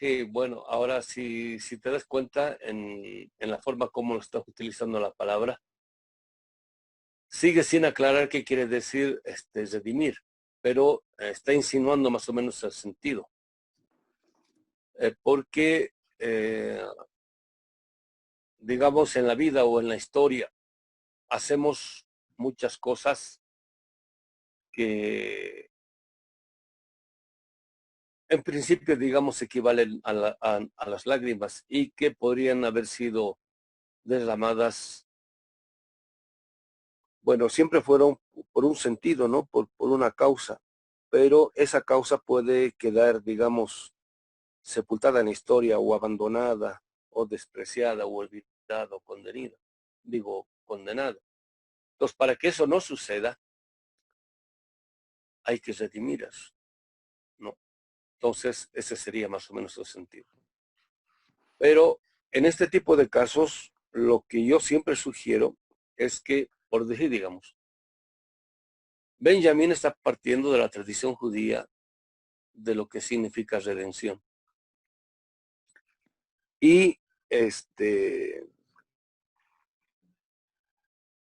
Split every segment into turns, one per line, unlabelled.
Sí, bueno, ahora si te das cuenta en la forma como estás utilizando la palabra, sigue sin aclarar qué quiere decir redimir, pero está insinuando más o menos el sentido. Porque, digamos, en la vida o en la historia hacemos muchas cosas que en principio, digamos, equivalen a las lágrimas y que podrían haber sido derramadas, bueno, siempre fueron por un sentido, ¿no? Por una causa, pero esa causa puede quedar, digamos, sepultada en la historia o abandonada o despreciada o olvidada o condenada, digo, condenada. Entonces, para que eso no suceda, hay que redimir eso, ¿no? Entonces, ese sería más o menos el sentido. Pero en este tipo de casos, lo que yo siempre sugiero es que, por decir, digamos, Benjamín está partiendo de la tradición judía de lo que significa redención. Y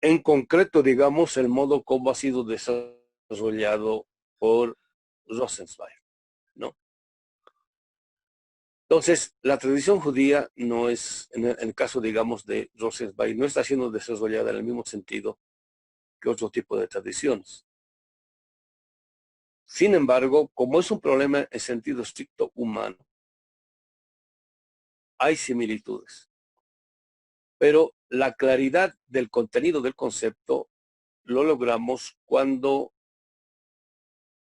en concreto, digamos, el modo como ha sido desarrollado por Rosenzweig, ¿no? Entonces, la tradición judía no es, en el caso, digamos, de Rosenzweig, no está siendo desarrollada en el mismo sentido que otro tipo de tradiciones. Sin embargo, como es un problema en sentido estricto humano, hay similitudes. Pero la claridad del contenido del concepto lo logramos cuando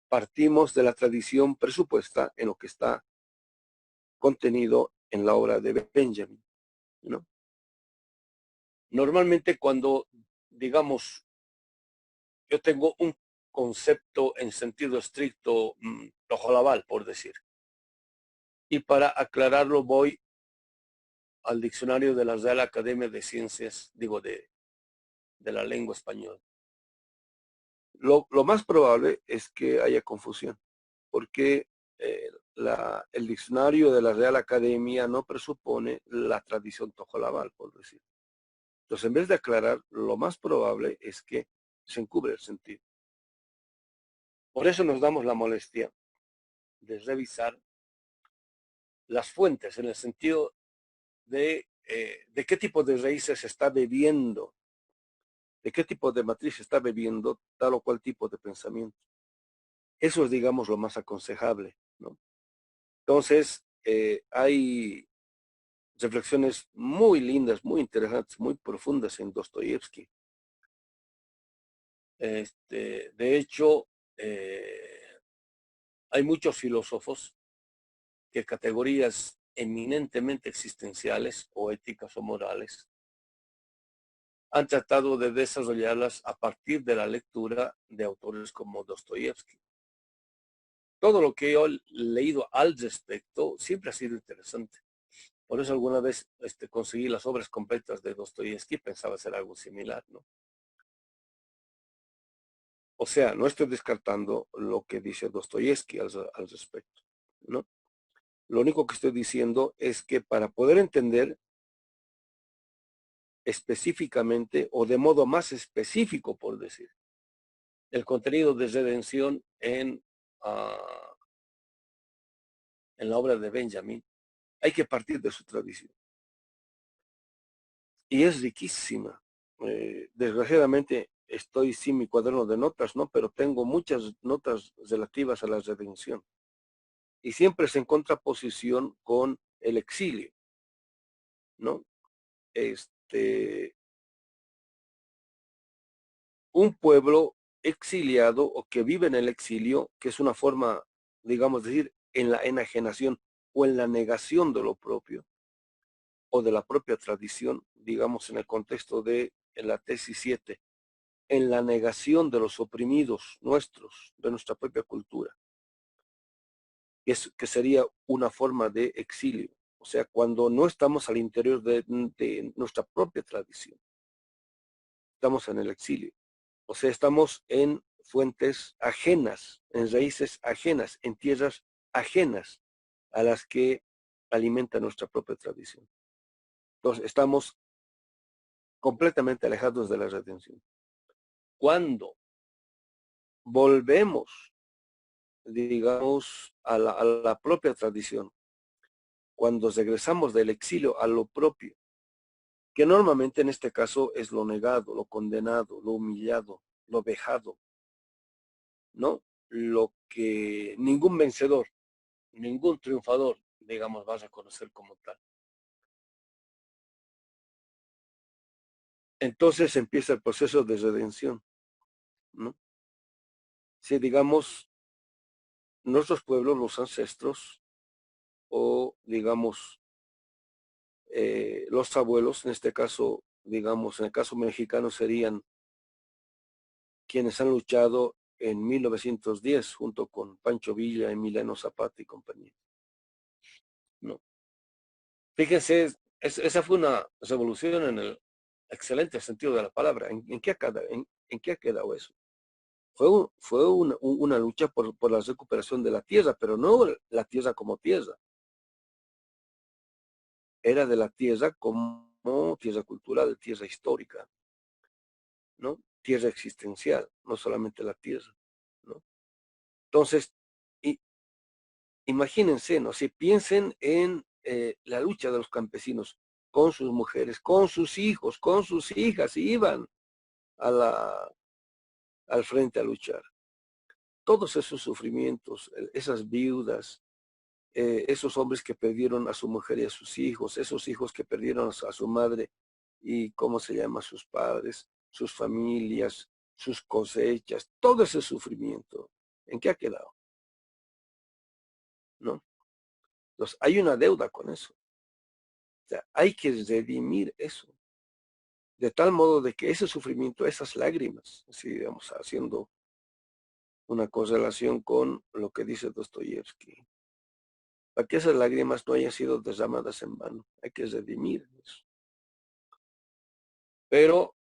partimos de la tradición presupuesta en lo que está contenido en la obra de Benjamin, ¿no? Normalmente cuando, digamos, yo tengo un concepto en sentido estricto, tojolabal, por decir, y para aclararlo voy al diccionario de la Real Academia de Ciencias, digo, de la lengua española. Lo más probable es que haya confusión, porque el diccionario de la Real Academia no presupone la tradición tojolabal, por decir. Entonces, en vez de aclarar, lo más probable es que se encubre el sentido. Por eso nos damos la molestia de revisar las fuentes en el sentido de qué tipo de raíces se está bebiendo, de qué tipo de matriz se está bebiendo tal o cual tipo de pensamiento. Eso es, digamos, lo más aconsejable, ¿no? Entonces, hay reflexiones muy lindas, muy interesantes, muy profundas en Dostoyevsky. De hecho, hay muchos filósofos que categorías eminentemente existenciales o éticas o morales han tratado de desarrollarlas a partir de la lectura de autores como Dostoyevsky. Todo lo que yo he leído al respecto siempre ha sido interesante. Por eso alguna vez conseguí las obras completas de Dostoyevsky, pensaba hacer algo similar, ¿no? O sea, no estoy descartando lo que dice Dostoyevsky al respecto, ¿no? Lo único que estoy diciendo es que para poder entender específicamente o de modo más específico, por decir, el contenido de redención en la obra de Benjamin, hay que partir de su tradición. Y es riquísima. Desgraciadamente estoy sin mi cuaderno de notas, ¿no? Pero tengo muchas notas relativas a la redención. Y siempre es en contraposición con el exilio, ¿no? Un pueblo exiliado o que vive en el exilio, que es una forma, digamos, de decir, en la enajenación o en la negación de lo propio o de la propia tradición, digamos, en el contexto de en la tesis 7, en la negación de los oprimidos nuestros, de nuestra propia cultura, que sería una forma de exilio. O sea, cuando no estamos al interior de nuestra propia tradición, estamos en el exilio. O sea, estamos en fuentes ajenas, en raíces ajenas, en tierras ajenas a las que alimenta nuestra propia tradición. Entonces, estamos completamente alejados de la redención. Cuando volvemos, digamos, a la propia tradición, cuando regresamos del exilio a lo propio, que normalmente en este caso es lo negado, lo condenado, lo humillado, lo vejado, ¿no? Lo que ningún vencedor, ningún triunfador, digamos, va a reconocer como tal. Entonces empieza el proceso de redención, ¿no? Si digamos, nuestros pueblos, los ancestros, o digamos, los abuelos, en este caso, digamos, en el caso mexicano serían quienes han luchado en 1910 junto con Pancho Villa, Emiliano Zapata y compañía. No. Fíjense, esa fue una revolución en el excelente sentido de la palabra. ¿En qué ha quedado eso? Fue una lucha por la recuperación de la tierra, pero no la tierra como tierra. Era de la tierra como tierra cultural, tierra histórica, ¿no? Tierra existencial, no solamente la tierra, ¿no? Entonces, imagínense, ¿no? Si piensen en la lucha de los campesinos con sus mujeres, con sus hijos, con sus hijas, iban al frente a luchar. Todos esos sufrimientos, esas viudas, esos hombres que perdieron a su mujer y a sus hijos, esos hijos que perdieron a su madre y, ¿cómo se llama?, sus padres, sus familias, sus cosechas, todo ese sufrimiento, ¿en qué ha quedado? ¿No? Entonces, hay una deuda con eso. O sea, hay que redimir eso, de tal modo de que ese sufrimiento, esas lágrimas, así digamos, haciendo una correlación con lo que dice Dostoyevsky, para que esas lágrimas no hayan sido derramadas en vano, hay que redimir eso. Pero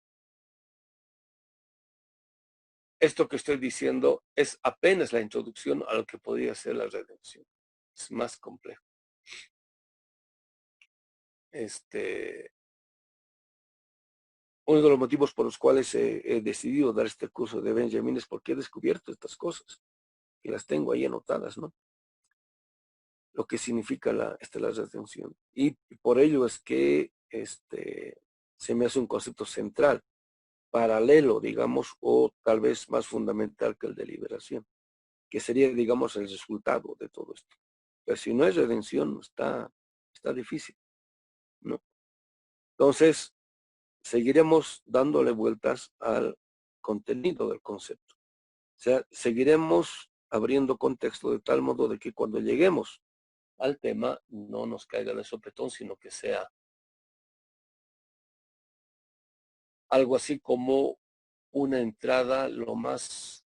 esto que estoy diciendo es apenas la introducción a lo que podría ser la redención. Es más complejo. Uno de los motivos por los cuales he decidido dar este curso de Benjamín es porque he descubierto estas cosas y las tengo ahí anotadas, ¿no? Lo que significa la redención. Y por ello es que se me hace un concepto central, paralelo, digamos, o tal vez más fundamental que el de liberación, que sería, digamos, el resultado de todo esto. Pero si no hay redención, está difícil, ¿no? Entonces, seguiremos dándole vueltas al contenido del concepto. O sea, seguiremos abriendo contexto de tal modo de que cuando lleguemos al tema no nos caiga de sopetón, sino que sea algo así como una entrada lo más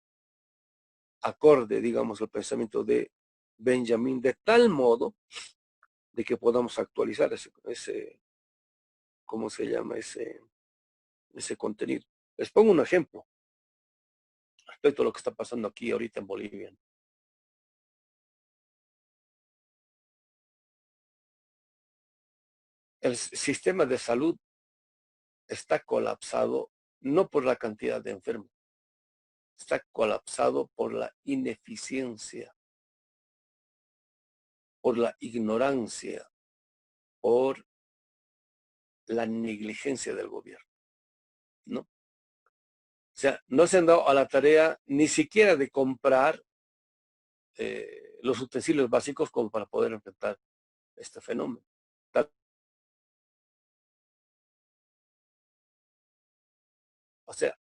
acorde, digamos, al pensamiento de Benjamín, de tal modo de que podamos actualizar ese ¿cómo se llama? Ese contenido. Les pongo un ejemplo respecto a lo que está pasando aquí ahorita en Bolivia. El sistema de salud está colapsado no por la cantidad de enfermos, está colapsado por la ineficiencia, por la ignorancia, por la negligencia del gobierno, ¿no? O sea, no se han dado a la tarea ni siquiera de comprar los utensilios básicos como para poder enfrentar este fenómeno. O sea,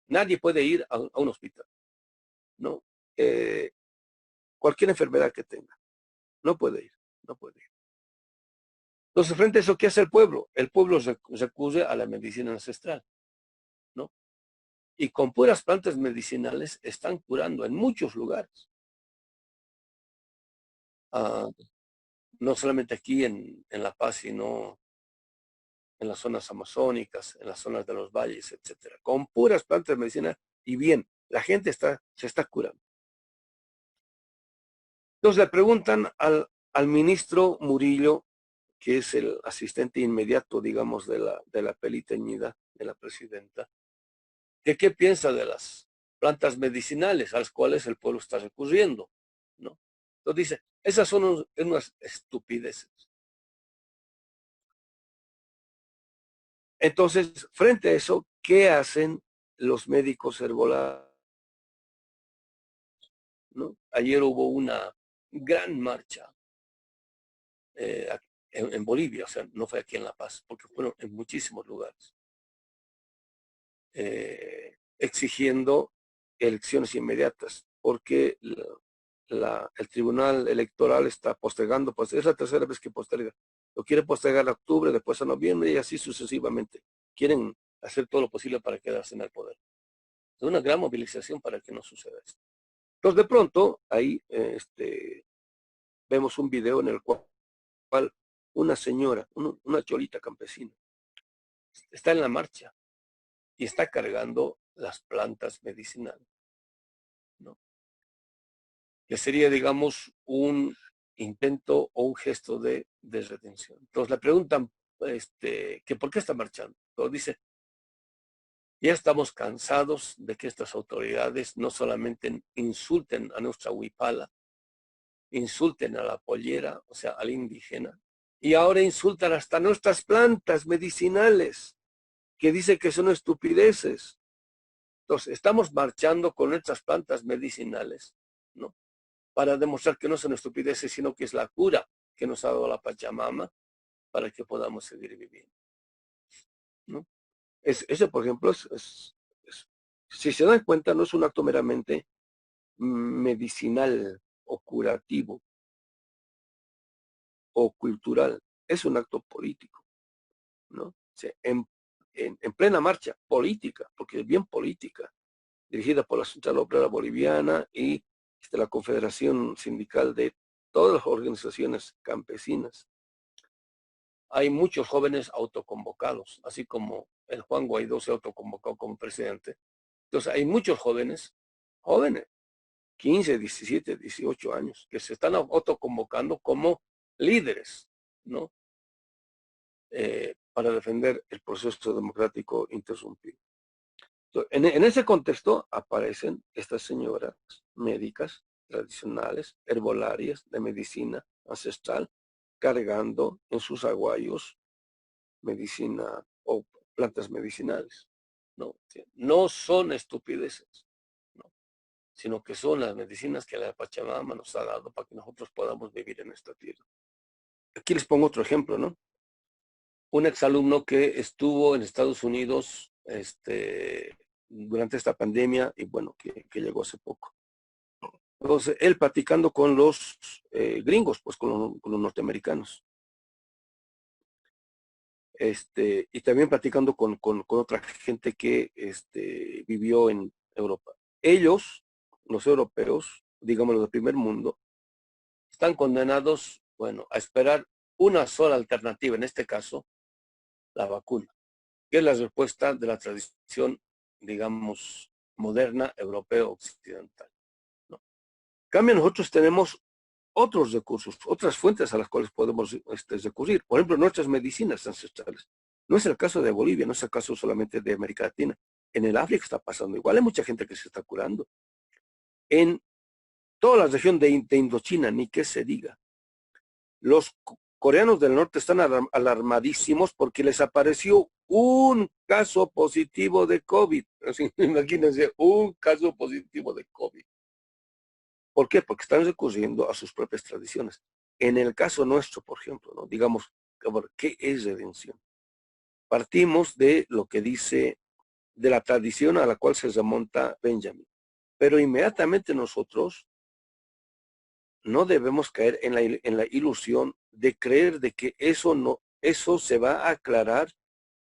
nadie puede ir a un hospital, ¿no? Eh, Cualquier enfermedad que tenga, no puede ir, no puede ir. Entonces, frente a eso, ¿qué hace el pueblo? El pueblo recurre a la medicina ancestral, ¿no? Y con puras plantas medicinales están curando en muchos lugares. Ah, no solamente aquí en La Paz, sino en las zonas amazónicas, en las zonas de los valles, etcétera. Con puras plantas medicinales y bien, la gente se está curando. Entonces le preguntan al ministro Murillo, que es el asistente inmediato, digamos, de la peliteñida, de la presidenta, que qué piensa de las plantas medicinales a las cuales el pueblo está recurriendo, ¿no? Entonces dice, esas son unas estupideces. Entonces, frente a eso, ¿qué hacen los médicos herbolarios? ¿No? Ayer hubo una gran marcha en Bolivia, o sea, no fue aquí en La Paz, porque fueron en muchísimos lugares, exigiendo elecciones inmediatas, porque el Tribunal Electoral está postergando, pues es la tercera vez que posterga. Lo quiere postergar a octubre, después a noviembre y así sucesivamente. Quieren hacer todo lo posible para quedarse en el poder. Es una gran movilización para que no suceda esto. Entonces, de pronto, ahí vemos un video en el cual una señora, una cholita campesina, está en la marcha y está cargando las plantas medicinales, ¿no? Que sería, digamos, un intento o un gesto de retención. Entonces le preguntan que por qué está marchando. Entonces dice, ya estamos cansados de que estas autoridades no solamente insulten a nuestra huipala, insulten a la pollera, o sea, al indígena, y ahora insultan hasta nuestras plantas medicinales, que dice que son estupideces. Entonces, estamos marchando con nuestras plantas medicinales, ¿no? Para demostrar que no son estupideces, sino que es la cura que nos ha dado la Pachamama para que podamos seguir viviendo, ¿no? Ese, por ejemplo, si se dan cuenta, no es un acto meramente medicinal o curativo o cultural, es un acto político, ¿no? O sea, en plena marcha política, porque es bien política, dirigida por la Central Obrera Boliviana y la Confederación Sindical de todas las organizaciones campesinas. Hay muchos jóvenes autoconvocados, así como el Juan Guaidó se autoconvocó como presidente. Entonces hay muchos jóvenes, 15, 17, 18 años, que se están autoconvocando como líderes, ¿no? Para defender el proceso democrático interrumpido. En ese contexto aparecen estas señoras médicas tradicionales, herbolarias de medicina ancestral, cargando en sus aguayos medicina o plantas medicinales. No, no son estupideces, ¿no? Sino que son las medicinas que la Pachamama nos ha dado para que nosotros podamos vivir en esta tierra. Aquí les pongo otro ejemplo, ¿no? Un exalumno que estuvo en Estados Unidos durante esta pandemia y bueno, que llegó hace poco. Entonces, él platicando con los gringos, pues con los norteamericanos. Y también platicando con otra gente que vivió en Europa. Ellos, los europeos, digamos los del primer mundo, están condenados, bueno, a esperar una sola alternativa, en este caso, la vacuna, que es la respuesta de la tradición, digamos, moderna, europea, occidental, ¿no? En cambio, nosotros tenemos otros recursos, otras fuentes a las cuales podemos recurrir. Por ejemplo, nuestras medicinas ancestrales. No es el caso de Bolivia, no es el caso solamente de América Latina. En el África está pasando igual, hay mucha gente que se está curando. En toda la región de Indochina, ni que se diga. Los coreanos del norte están alarmadísimos porque les apareció un caso positivo de COVID. Así, imagínense, un caso positivo de COVID. ¿Por qué? Porque están recurriendo a sus propias tradiciones. En el caso nuestro, por ejemplo, ¿no? Digamos, ¿qué es redención? Partimos de lo que dice, de la tradición a la cual se remonta Benjamin. Pero inmediatamente nosotros no debemos caer en la ilusión de creer de que eso se va a aclarar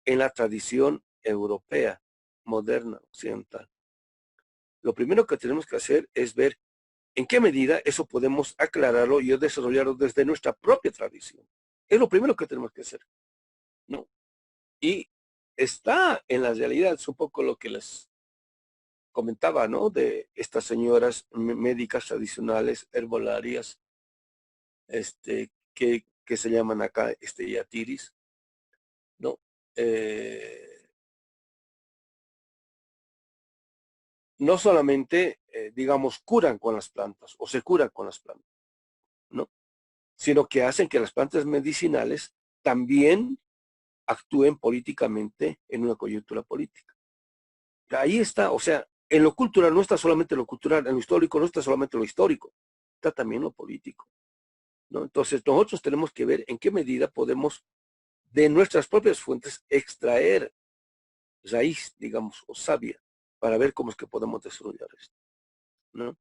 en la tradición europea, moderna, occidental. Lo primero que tenemos que hacer es ver en qué medida eso podemos aclararlo y desarrollarlo desde nuestra propia tradición. Es lo primero que tenemos que hacer, ¿no? Y está en la realidad, es un poco lo que les comentaba, ¿no? De estas señoras médicas tradicionales, herbolarias, que se llaman acá yatiris, ¿no? No solamente, digamos, curan con las plantas o se curan con las plantas, ¿no? Sino que hacen que las plantas medicinales también actúen políticamente en una coyuntura política. Ahí está, o sea, en lo cultural no está solamente lo cultural, en lo histórico no está solamente lo histórico, está también lo político, ¿no? Entonces nosotros tenemos que ver en qué medida podemos de nuestras propias fuentes extraer raíz, digamos, o savia, para ver cómo es que podemos desarrollar esto, ¿no?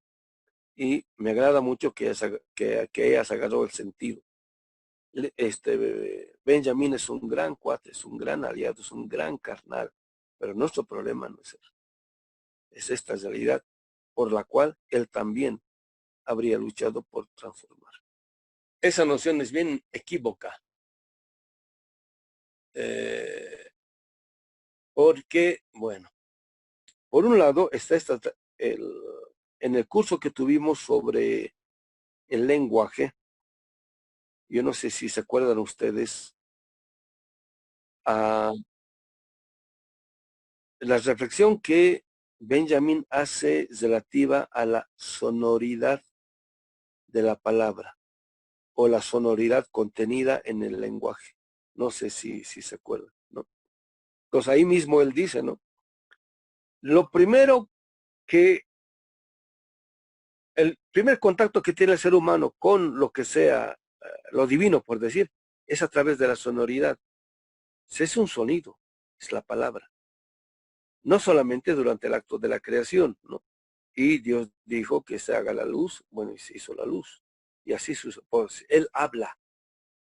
Y me agrada mucho que hayas agarrado el sentido. Benjamín es un gran cuate, es un gran aliado, es un gran carnal, pero nuestro problema no es eso, es esta realidad por la cual él también habría luchado por transformar. Esa noción es bien equívoca, porque, bueno, por un lado está en el curso que tuvimos sobre el lenguaje, yo no sé si se acuerdan ustedes, a la reflexión que Benjamin hace relativa a la sonoridad de la palabra o la sonoridad contenida en el lenguaje. No sé si se acuerdan, ¿no? Entonces ahí mismo él dice, ¿no? Lo primero que, el primer contacto que tiene el ser humano con lo que sea, lo divino, por decir, es a través de la sonoridad. Es un sonido, es la palabra. No solamente durante el acto de la creación, ¿no? Y Dios dijo que se haga la luz, bueno, y se hizo la luz. Y así pues, él habla,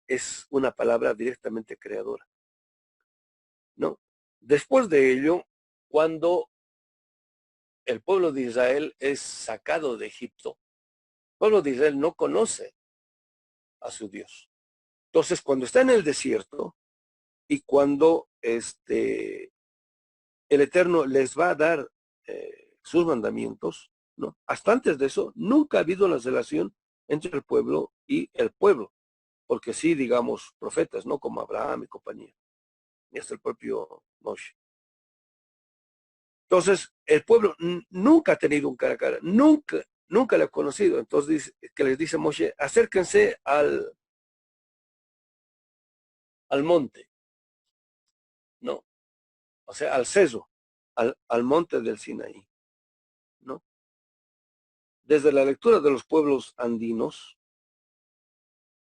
es una palabra directamente creadora, ¿no? Después de ello, cuando el pueblo de Israel es sacado de Egipto, el pueblo de Israel no conoce a su Dios. Entonces, cuando está en el desierto y cuando el Eterno les va a dar sus mandamientos, ¿no? Hasta antes de eso, nunca ha habido una relación entre el pueblo y el pueblo, porque sí, digamos, profetas, ¿no? Como Abraham y compañía, y hasta el propio Moshe. Entonces, el pueblo nunca ha tenido un cara a cara, nunca le ha conocido. Entonces, que les dice Moshe, acérquense al monte, ¿no? O sea, al ceso, al monte del Sinaí, ¿no? Desde la lectura de los pueblos andinos,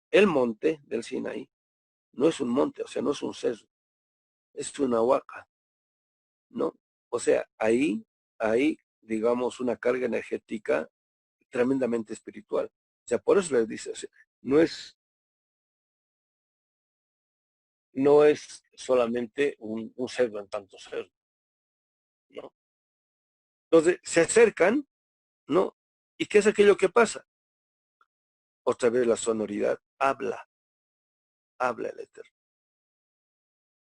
el monte del Sinaí no es un monte, o sea, no es un ceso, es una huaca, ¿no? O sea, ahí, digamos, una carga energética tremendamente espiritual. O sea, por eso les dice, o sea, no es, no es solamente un cerdo en tanto cerdo, ¿no? Entonces, se acercan, ¿no? ¿Y qué es aquello que pasa? Otra vez la sonoridad habla el Eterno.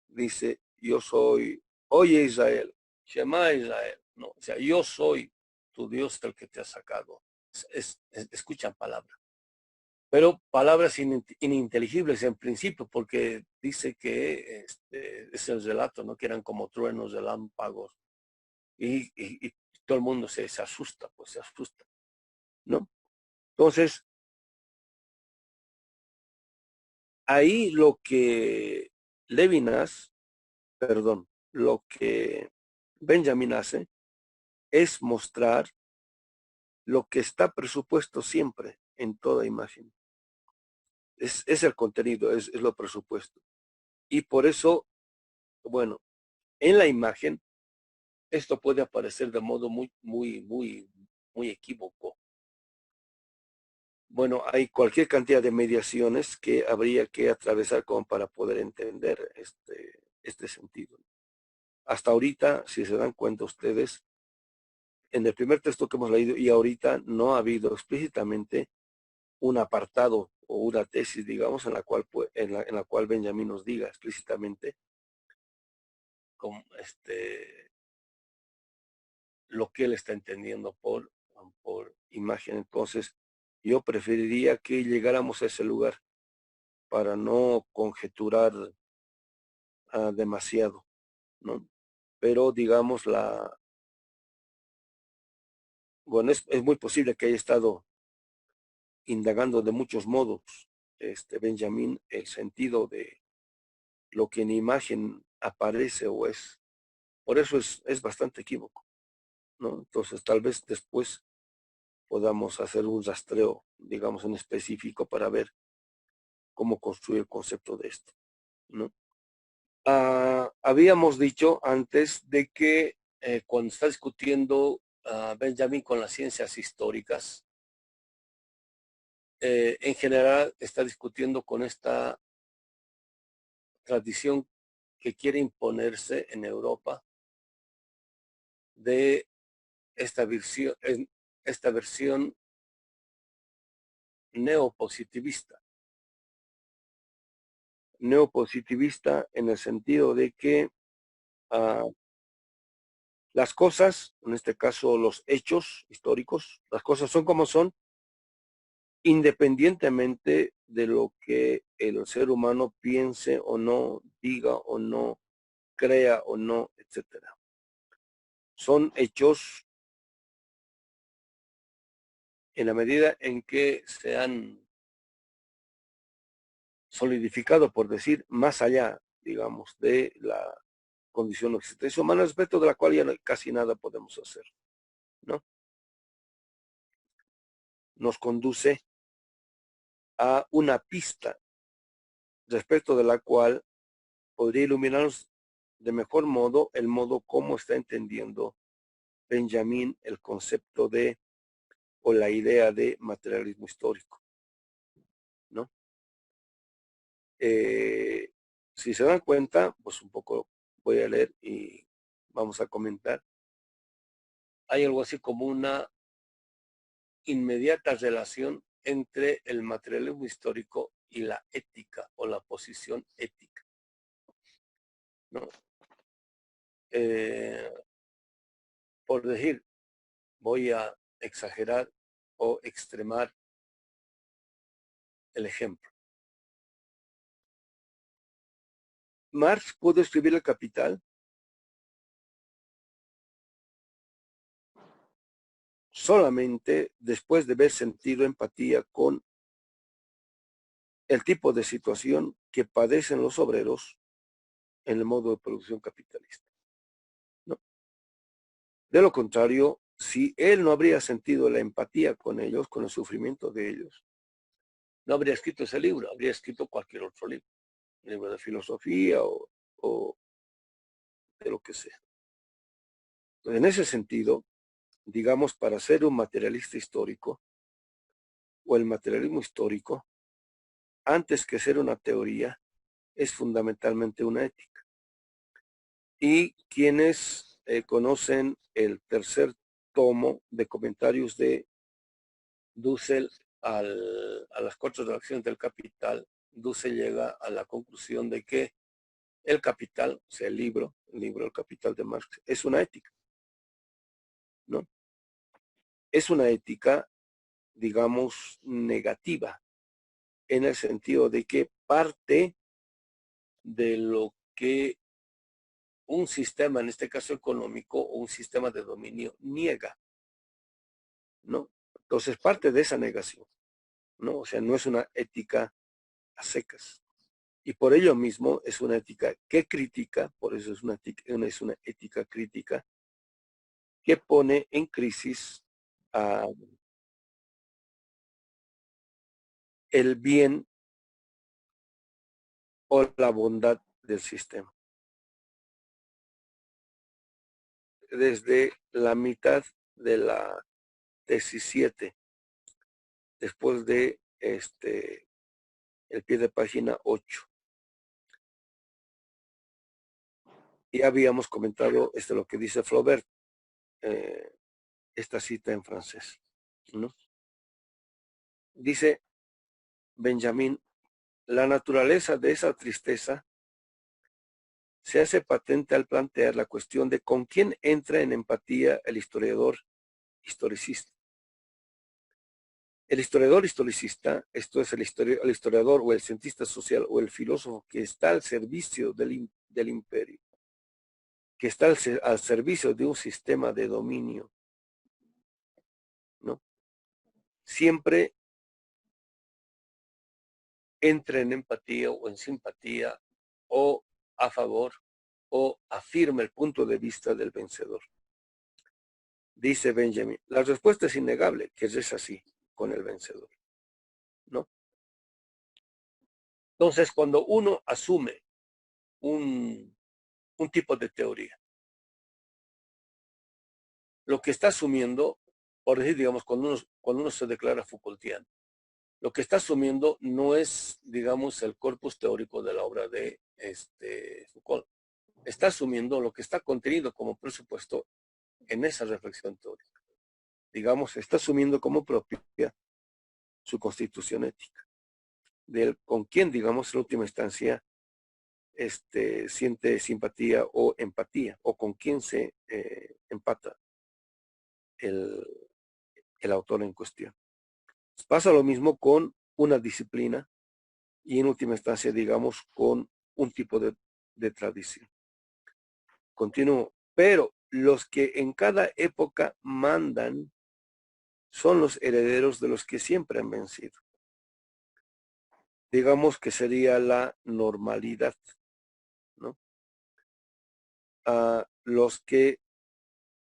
Dice, yo soy, oye Israel, Shema Israel, no, o sea, yo soy tu Dios el que te ha sacado. Escuchan palabras, pero palabras ininteligibles en principio, porque dice que es el relato, ¿no? Que eran como truenos, relámpagos, y todo el mundo se asusta, pues se asusta, ¿no? Entonces, ahí lo que Levinas, perdón, lo que Benjamin hace es mostrar lo que está presupuesto siempre en toda imagen. Es el contenido, es lo presupuesto. Y por eso, bueno, en la imagen, esto puede aparecer de modo muy equívoco. Bueno, hay cualquier cantidad de mediaciones que habría que atravesar como para poder entender este sentido. Hasta ahorita, si se dan cuenta ustedes, en el primer texto que hemos leído y ahorita no ha habido explícitamente un apartado o una tesis, digamos, en la cual Benjamín nos diga explícitamente con lo que él está entendiendo por imagen. Entonces, yo preferiría que llegáramos a ese lugar para no conjeturar demasiado, ¿no? Pero digamos bueno, es muy posible que haya estado indagando de muchos modos, Benjamín, el sentido de lo que en imagen aparece o es. Por eso es bastante equívoco, ¿no? Entonces tal vez después podamos hacer un rastreo, digamos, en específico para ver cómo construir el concepto de esto, ¿no? Habíamos dicho antes de que cuando está discutiendo Benjamin con las ciencias históricas, en general está discutiendo con esta tradición que quiere imponerse en Europa de esta versión neopositivista. Neopositivista en el sentido de que las cosas, en este caso los hechos históricos, las cosas son como son, independientemente de lo que el ser humano piense o no, diga o no, crea o no, etcétera. Son hechos en la medida en que se han solidificado, por decir, más allá, digamos, de la condición o existencia humana, respecto de la cual ya casi nada podemos hacer, ¿no? Nos conduce a una pista respecto de la cual podría iluminarnos de mejor modo el modo como está entendiendo Benjamín el concepto de o la idea de materialismo histórico, ¿no? Si se dan cuenta, pues un poco voy a leer y vamos a comentar. Hay algo así como una inmediata relación entre el materialismo histórico y la ética o la posición ética, ¿no? Por decir, voy a exagerar o extremar el ejemplo. Marx pudo escribir El Capital solamente después de haber sentido empatía con el tipo de situación que padecen los obreros en el modo de producción capitalista, ¿no? De lo contrario, si él no habría sentido la empatía con ellos, con el sufrimiento de ellos, no habría escrito ese libro, habría escrito cualquier otro libro, un libro de filosofía o de lo que sea. Entonces, en ese sentido, digamos, para ser un materialista histórico o el materialismo histórico, antes que ser una teoría, es fundamentalmente una ética. Y quienes conocen el tercer tomo de comentarios de Dussel a las cuatro reacciones del Capital, Dussel llega a la conclusión de que el Capital, o sea, el libro El Capital de Marx, es una ética, ¿no? Es una ética, digamos, negativa, en el sentido de que parte de lo que un sistema, en este caso económico, o un sistema de dominio niega, ¿no? Entonces parte de esa negación, ¿no? O sea, no es una ética a secas. Y por ello mismo es una ética que critica, por eso es una ética crítica, que pone en crisis el bien o la bondad del sistema. Desde la mitad de la tesis 7, después de el pie de página 8. Y habíamos comentado lo que dice Flaubert, esta cita en francés, ¿no? Dice Benjamín, la naturaleza de esa tristeza se hace patente al plantear la cuestión de con quién entra en empatía el historiador historicista. El historiador historicista, esto es el historiador o el cientista social o el filósofo que está al servicio del imperio, que está al servicio de un sistema de dominio, ¿no? Siempre entra en empatía o en simpatía o a favor o afirma el punto de vista del vencedor. Dice Benjamin, la respuesta es innegable, que es así con el vencedor, ¿no? Entonces, cuando uno asume un tipo de teoría, lo que está asumiendo, por decir, digamos, cuando uno se declara Foucaultiano, lo que está asumiendo no es, digamos, el corpus teórico de la obra de Foucault. Está asumiendo lo que está contenido como presupuesto en esa reflexión teórica. Digamos, está asumiendo como propia su constitución ética, con quien, digamos, en última instancia, siente simpatía o empatía, o con quien se empata el autor en cuestión. Pasa lo mismo con una disciplina y en última instancia, digamos, con un tipo de tradición. Continúo. Pero los que en cada época mandan son los herederos de los que siempre han vencido. Digamos que sería la normalidad, ¿no? Los que,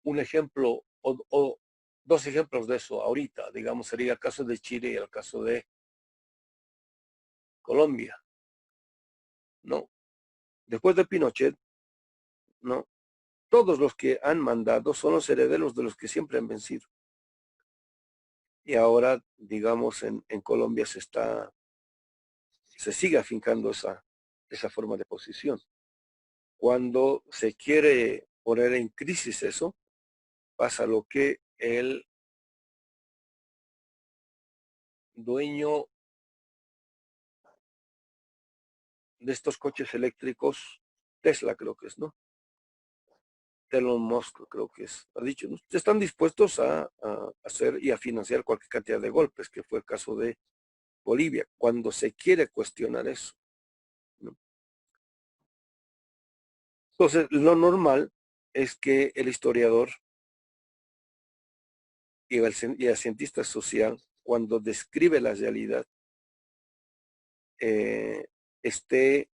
un ejemplo o dos ejemplos de eso ahorita, digamos, sería el caso de Chile y el caso de Colombia, ¿no? Después de Pinochet, ¿no? Todos los que han mandado son los herederos de los que siempre han vencido. Y ahora, digamos, en Colombia se sigue afincando esa forma de posición. Cuando se quiere poner en crisis eso, pasa lo que el dueño de estos coches eléctricos, Tesla creo que es, ¿no? Elon Musk creo que es, ha dicho, ¿no? Están dispuestos a hacer y a financiar cualquier cantidad de golpes, que fue el caso de Bolivia, cuando se quiere cuestionar eso, ¿no? Entonces, lo normal es que el historiador y el cientista social, cuando describe la realidad, esté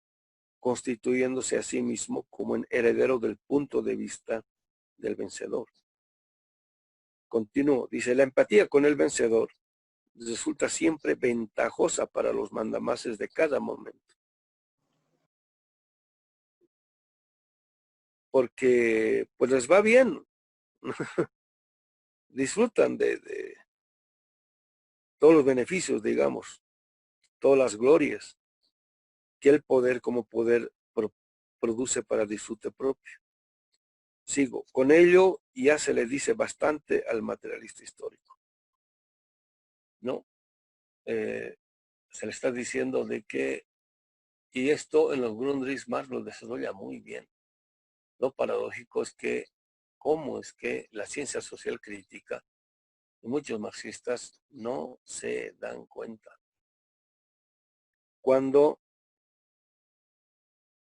constituyéndose a sí mismo como un heredero del punto de vista del vencedor. Continúo, dice, la empatía con el vencedor resulta siempre ventajosa para los mandamases de cada momento. Porque pues les va bien, disfrutan de todos los beneficios, digamos, todas las glorias que el poder como poder produce para disfrute propio. Sigo, con ello ya se le dice bastante al materialista histórico, ¿no? Se le está diciendo de que, y esto en los Grundrisse Marx lo desarrolla muy bien. Lo paradójico es que, cómo es que la ciencia social crítica y muchos marxistas no se dan cuenta. Cuando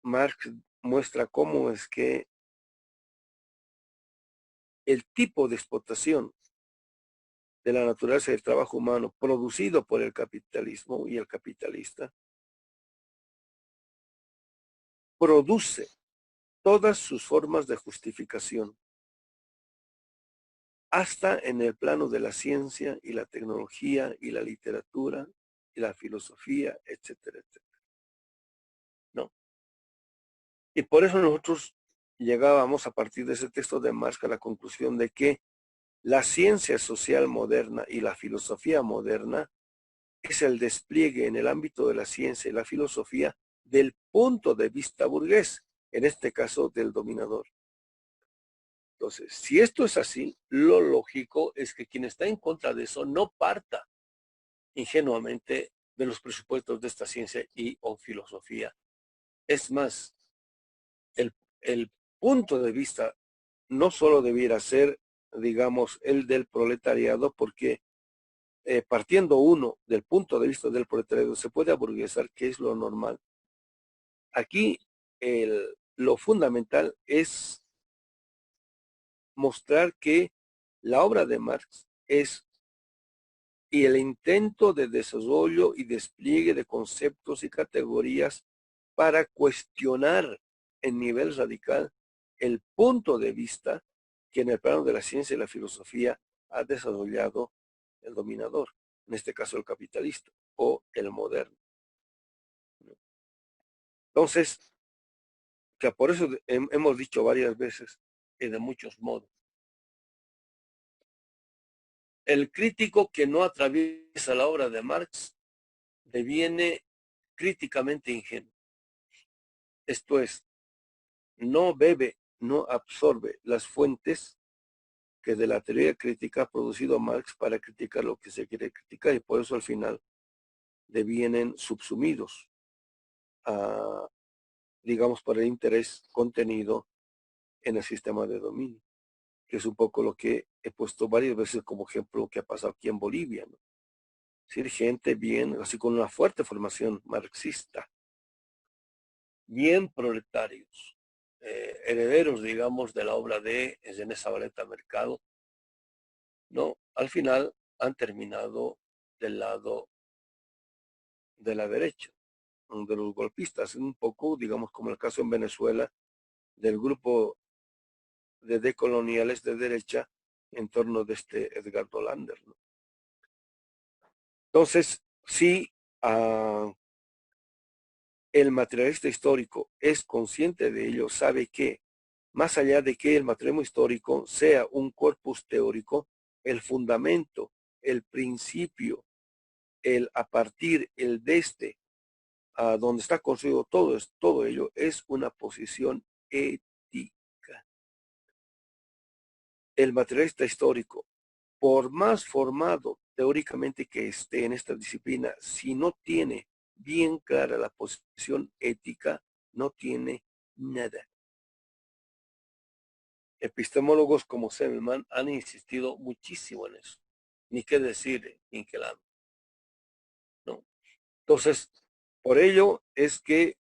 Marx muestra cómo es que el tipo de explotación de la naturaleza del trabajo humano producido por el capitalismo y el capitalista produce todas sus formas de justificación, hasta en el plano de la ciencia y la tecnología y la literatura y la filosofía, etcétera, etcétera. ¿No? Y por eso nosotros llegábamos a partir de ese texto de Marx a la conclusión de que la ciencia social moderna y la filosofía moderna es el despliegue en el ámbito de la ciencia y la filosofía del punto de vista burgués, en este caso del dominador. Entonces, si esto es así, lo lógico es que quien está en contra de eso no parta ingenuamente de los presupuestos de esta ciencia y o filosofía. Es más, el punto de vista no solo debiera ser, digamos, el del proletariado, porque partiendo uno del punto de vista del proletariado, se puede aburguesar, que es lo normal. Aquí lo fundamental es mostrar que la obra de Marx es y el intento de desarrollo y despliegue de conceptos y categorías para cuestionar en nivel radical el punto de vista que en el plano de la ciencia y la filosofía ha desarrollado el dominador, en este caso el capitalista o el moderno. Entonces, que por eso hemos dicho varias veces y de muchos modos, el crítico que no atraviesa la obra de Marx deviene críticamente ingenuo. Esto es, no bebe, no absorbe las fuentes que de la teoría crítica ha producido Marx para criticar lo que se quiere criticar y por eso al final devienen subsumidos a, digamos, por el interés contenido en el sistema de dominio, que es un poco lo que he puesto varias veces como ejemplo que ha pasado aquí en Bolivia, ¿no? Es decir, gente bien, así con una fuerte formación marxista, bien proletarios, herederos, digamos, de la obra de René Zabaleta Mercado, ¿no? Al final han terminado del lado de la derecha, de los golpistas, un poco, digamos, como el caso en Venezuela del grupo de decoloniales de derecha en torno de este Edgardo Lander, ¿no? Entonces, sí, el materialista histórico es consciente de ello, sabe que más allá de que el materialismo histórico sea un corpus teórico, el fundamento, el principio, el a partir, el desde, a donde está construido todo ello, es una posición ética. El materialista histórico, por más formado teóricamente que esté en esta disciplina, si no tiene bien clara la posición ética, no tiene nada. Epistemólogos como Semmelman han insistido muchísimo en eso. Ni qué decir Inkelano, ¿no? Entonces, por ello es que,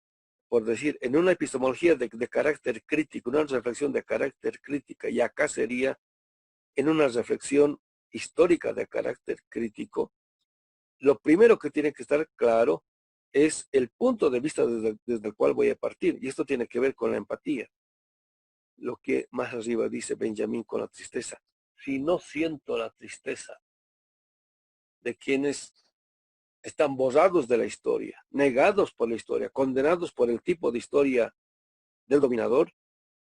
por decir, en una epistemología de carácter crítico, una reflexión de carácter crítica, y acá sería en una reflexión histórica de carácter crítico, lo primero que tiene que estar claro es el punto de vista desde el cual voy a partir. Y esto tiene que ver con la empatía. Lo que más arriba dice Benjamín con la tristeza. Si no siento la tristeza de quienes están borrados de la historia, negados por la historia, condenados por el tipo de historia del dominador,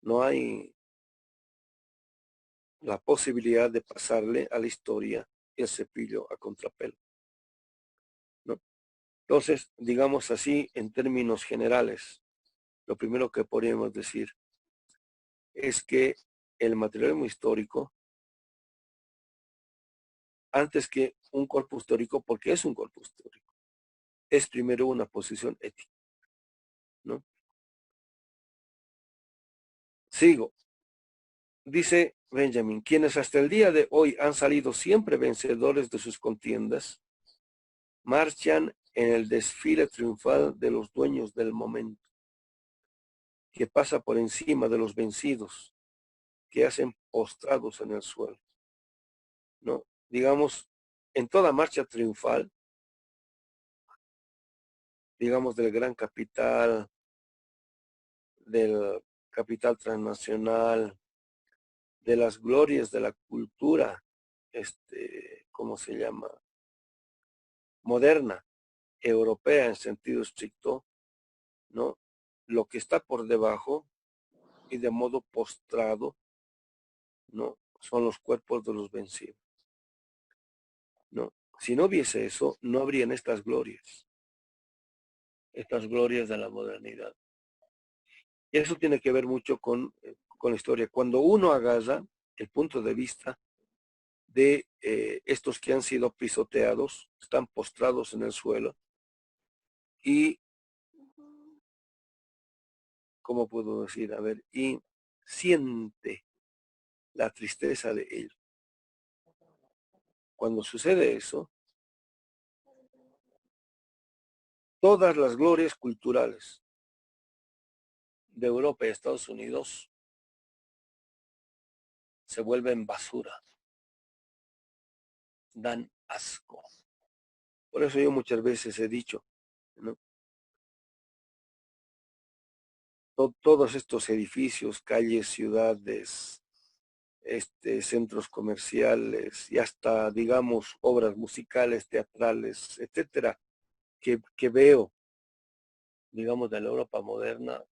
no hay la posibilidad de pasarle a la historia el cepillo a contrapelo, ¿no? Entonces, digamos así, en términos generales, lo primero que podríamos decir es que el materialismo histórico, antes que un corpus teórico, porque es un corpus teórico, es primero una posición ética, ¿no? Sigo. Dice Benjamin, quienes hasta el día de hoy han salido siempre vencedores de sus contiendas, marchan en el desfile triunfal de los dueños del momento, que pasa por encima de los vencidos, que hacen postrados en el suelo, ¿no? Digamos, en toda marcha triunfal, digamos, del capital transnacional, de las glorias de la cultura, ¿cómo se llama? Moderna, europea en sentido estricto, ¿no? Lo que está por debajo y de modo postrado, ¿no? Son los cuerpos de los vencidos, ¿no? Si no hubiese eso, no habrían estas glorias de la modernidad. Y eso tiene que ver mucho con la historia. Cuando uno agarra el punto de vista de estos que han sido pisoteados, están postrados en el suelo y, ¿cómo puedo decir? A ver, y siente la tristeza de ellos. Cuando sucede eso, todas las glorias culturales de Europa y Estados Unidos se vuelven basura, dan asco. Por eso yo muchas veces he dicho, ¿no? Todos estos edificios, calles, ciudades, centros comerciales y hasta, digamos, obras musicales, teatrales, etcétera, que veo, digamos, de la Europa moderna,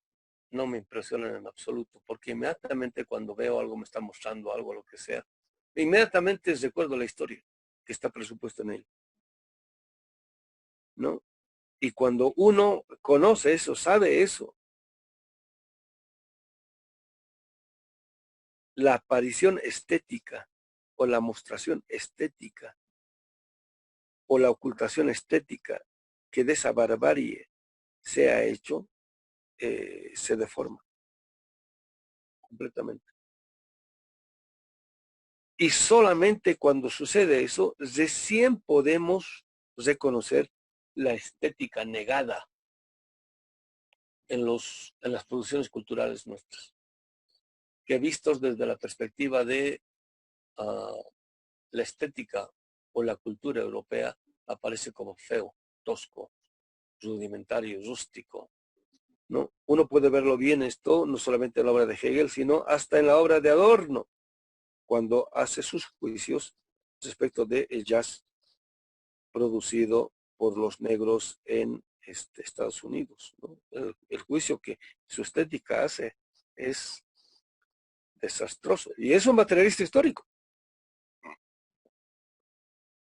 no me impresionan en absoluto, porque inmediatamente cuando veo algo, me está mostrando algo, lo que sea, inmediatamente recuerdo la historia que está presupuesta en él, ¿no? Y cuando uno conoce eso, sabe eso, la aparición estética o la mostración estética o la ocultación estética que de esa barbarie se ha hecho, se deforma completamente. Y solamente cuando sucede eso, recién podemos reconocer la estética negada en las producciones culturales nuestras, que vistos desde la perspectiva de la estética o la cultura europea, aparece como feo, tosco, rudimentario, rústico, ¿no? Uno puede verlo bien esto, no solamente en la obra de Hegel, sino hasta en la obra de Adorno, cuando hace sus juicios respecto del jazz producido por los negros en Estados Unidos, ¿no? El juicio que su estética hace es desastroso. Y es un materialista histórico,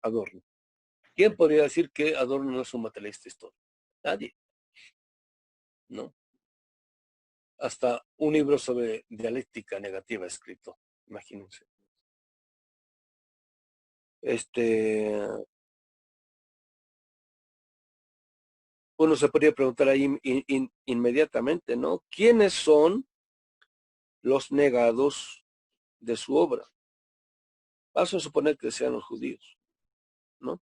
Adorno. ¿Quién podría decir que Adorno no es un materialista histórico? Nadie, ¿no? Hasta un libro sobre dialéctica negativa escrito, imagínense. Uno se podría preguntar ahí inmediatamente, ¿no? ¿Quiénes son los negados de su obra? Paso a suponer que sean los judíos, ¿no?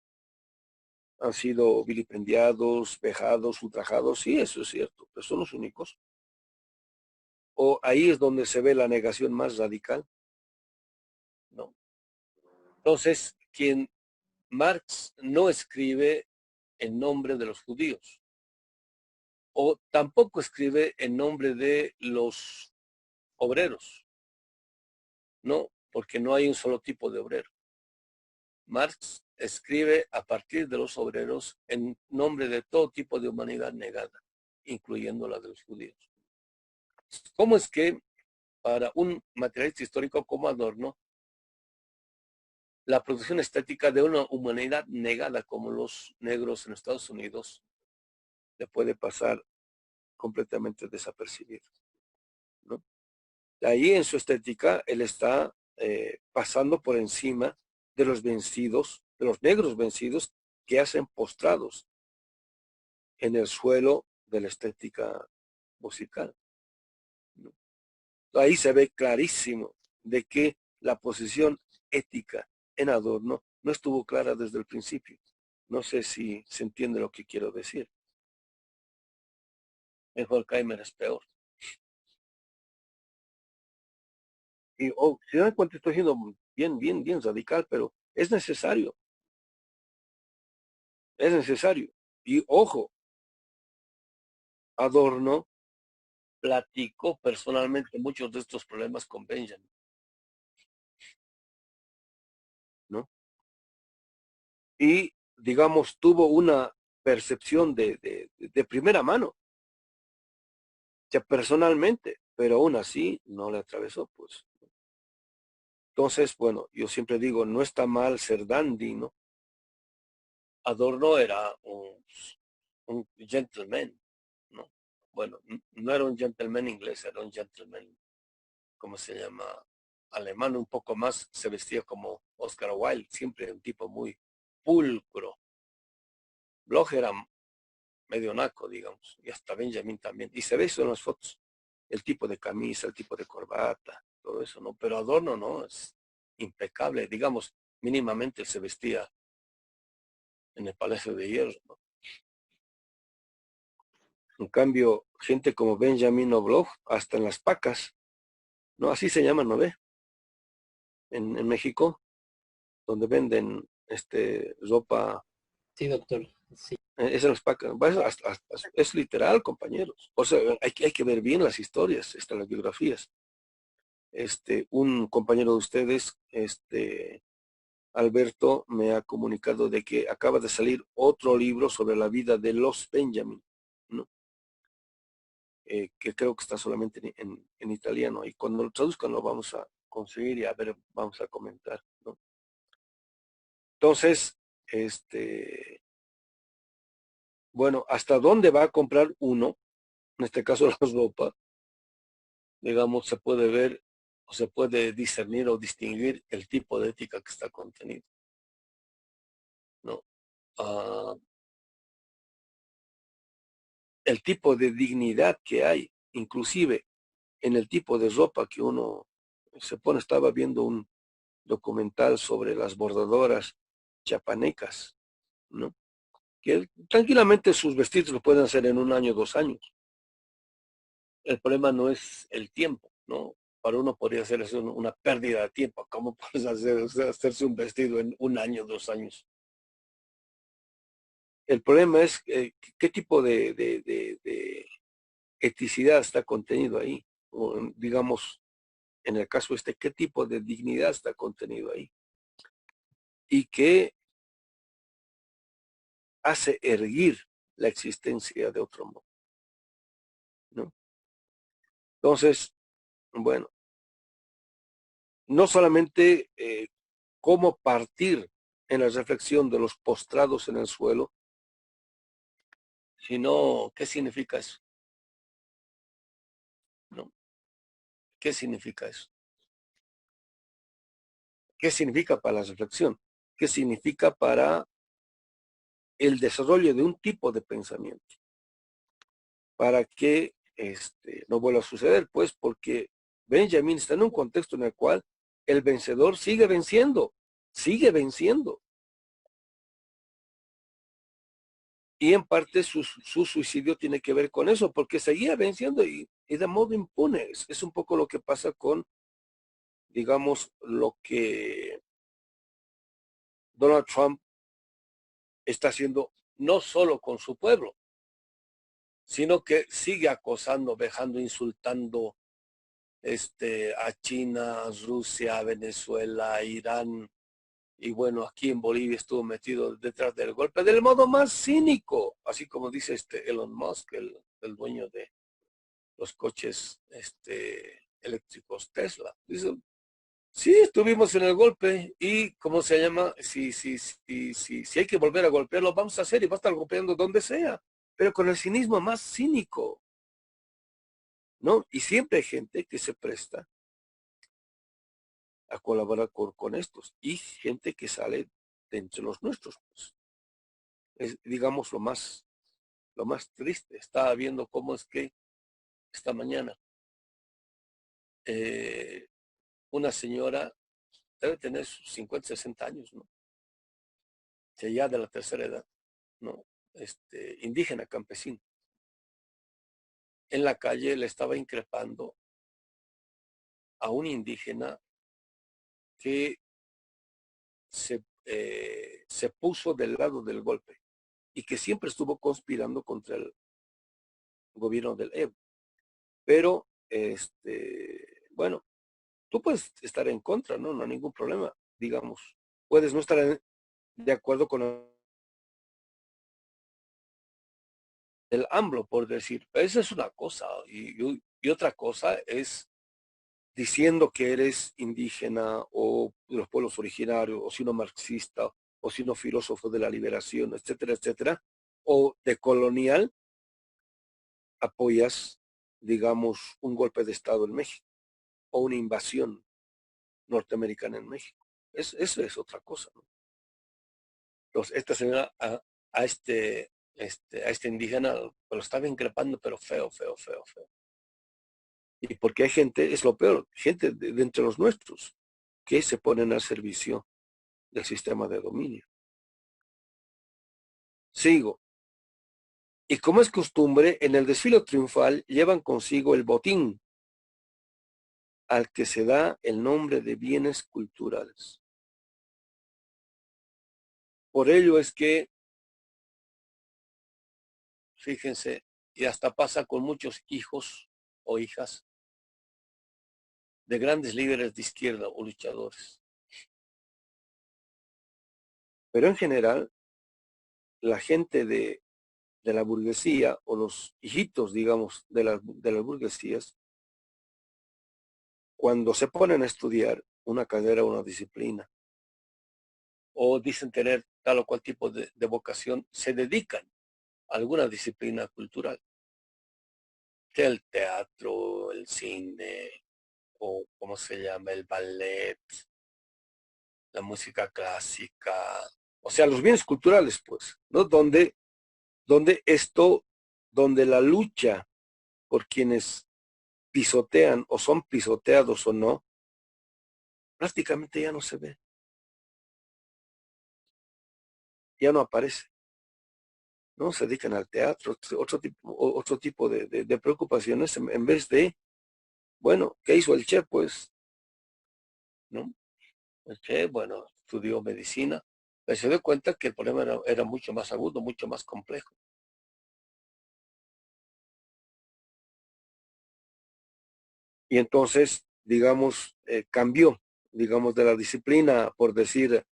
Han sido vilipendiados, vejados, ultrajados, sí, eso es cierto, pero son los únicos. O ahí es donde se ve la negación más radical, ¿no? Entonces, quien Marx no escribe en nombre de los judíos, o tampoco escribe en nombre de los obreros, ¿no? Porque no hay un solo tipo de obrero. Marx escribe a partir de los obreros en nombre de todo tipo de humanidad negada, incluyendo la de los judíos. ¿Cómo es que para un materialista histórico como Adorno, la producción estética de una humanidad negada como los negros en Estados Unidos le puede pasar completamente desapercibido, ¿no? Ahí en su estética él está pasando por encima de los vencidos, de los negros vencidos que hacen postrados en el suelo de la estética musical, ¿no? Ahí se ve clarísimo de que la posición ética en Adorno no estuvo clara desde el principio. No sé si se entiende lo que quiero decir. En Horkheimer es peor. Y si dan cuenta, estoy siendo bien radical, pero es necesario, es necesario. Y ojo, Adorno platicó personalmente muchos de estos problemas con Benjamin, ¿no? Y, digamos, tuvo una percepción de primera mano, ya personalmente, pero aún así no le atravesó, pues. Entonces, bueno, yo siempre digo, no está mal ser dandy, ¿no? Adorno era un gentleman, ¿no? Bueno, no era un gentleman inglés, era un gentleman, ¿cómo se llama? Alemán, un poco más, se vestía como Oscar Wilde, siempre un tipo muy pulcro. Bloch era medio naco, digamos, y hasta Benjamin también. Y se ve eso en las fotos, el tipo de camisa, el tipo de corbata, todo eso, ¿no? Pero Adorno no, es impecable, digamos, mínimamente se vestía en el Palacio de Hierro, ¿no? En cambio, gente como Benjamin Oblog, hasta en las pacas, ¿no? Así se llaman, ¿no ve? En México, donde venden ropa,
Sí, doctor. Sí.
es en las pacas. Bueno, es literal, compañeros. O sea, hay que ver bien las historias, las biografías. Un compañero de ustedes, Alberto, me ha comunicado de que acaba de salir otro libro sobre la vida de los Benjamin, ¿no? Que creo que está solamente en italiano, y cuando lo traduzcan lo vamos a conseguir y a ver, vamos a comentar, ¿no? Entonces, bueno, ¿hasta dónde va a comprar uno? En este caso la ropa, digamos, se puede ver o se puede discernir o distinguir el tipo de ética que está contenido, ¿no? Ah, el tipo de dignidad que hay, inclusive en el tipo de ropa que uno se pone. Estaba viendo un documental sobre las bordadoras chapanecas, ¿no? Que tranquilamente sus vestidos lo pueden hacer en un año, 2 años. El problema no es el tiempo, ¿no? Para uno podría ser eso una pérdida de tiempo. ¿Cómo puedes hacerse un vestido en un año, 2 años? El problema es qué tipo de eticidad está contenido ahí. O, digamos, en el caso qué tipo de dignidad está contenido ahí. Y qué hace erguir la existencia de otro modo, ¿no? Entonces, bueno, no solamente cómo partir en la reflexión de los postrados en el suelo, sino qué significa eso, ¿no? ¿Qué significa eso? ¿Qué significa para la reflexión? ¿Qué significa para el desarrollo de un tipo de pensamiento? Para que no vuelva a suceder, pues, porque Benjamin está en un contexto en el cual el vencedor sigue venciendo, sigue venciendo. Y en parte su suicidio tiene que ver con eso, porque seguía venciendo y de modo impune. Es un poco lo que pasa con, digamos, lo que Donald Trump está haciendo no solo con su pueblo, sino que sigue acosando, vejando, insultando a China, Rusia, Venezuela, Irán. Y bueno, aquí en Bolivia estuvo metido detrás del golpe del modo más cínico, así como dice Elon Musk, el dueño de los coches eléctricos Tesla. Dice, sí, estuvimos en el golpe y, ¿cómo se llama? Si hay que volver a golpearlo, vamos a hacer y va a estar golpeando donde sea, pero con el cinismo más cínico, ¿no? Y siempre hay gente que se presta a colaborar con estos y gente que sale de entre los nuestros, pues. Es, digamos, lo más triste. Estaba viendo cómo es que esta mañana eh, una señora debe tener sus 50, 60 años, ¿no? Ya de la tercera edad, ¿no? Indígena, campesino. En la calle le estaba increpando a un indígena que se puso del lado del golpe y que siempre estuvo conspirando contra el gobierno del Evo. Pero, bueno, tú puedes estar en contra, ¿no? No hay ningún problema, digamos. Puedes no estar de acuerdo con el AMLO, por decir. Esa es una cosa. Y otra cosa es diciendo que eres indígena o de los pueblos originarios, o si no marxista, o si no filósofo de la liberación, etcétera, etcétera, o de colonial, apoyas, digamos, un golpe de Estado en México o una invasión norteamericana en México. Eso es otra cosa, ¿no? Entonces, esta señora a este indígena lo estaba increpando, pero feo, feo, feo, feo. Y porque hay gente, es lo peor, gente de entre los nuestros, que se ponen al servicio del sistema de dominio. Sigo. Y como es costumbre, en el desfile triunfal llevan consigo el botín, al que se da el nombre de bienes culturales. Por ello es que, fíjense, y hasta pasa con muchos hijos o hijas de grandes líderes de izquierda o luchadores. Pero en general, la gente de la burguesía o los hijitos, digamos, de las burguesías, cuando se ponen a estudiar una carrera o una disciplina, o dicen tener tal o cual tipo de vocación, se dedican a alguna disciplina cultural, sea el teatro, el cine, o cómo se llama, el ballet, la música clásica, o sea, los bienes culturales, pues, ¿no? Donde la lucha por quienes pisotean o son pisoteados o no, prácticamente ya no se ve, ya no aparece, ¿no? Se dedican al teatro, otro tipo de preocupaciones en vez de, bueno, ¿qué hizo el Che? Pues, ¿no? El Che, bueno, estudió medicina, pero se dio cuenta que el problema era mucho más agudo, mucho más complejo. Y entonces, digamos, cambió, digamos, de la disciplina, por decir,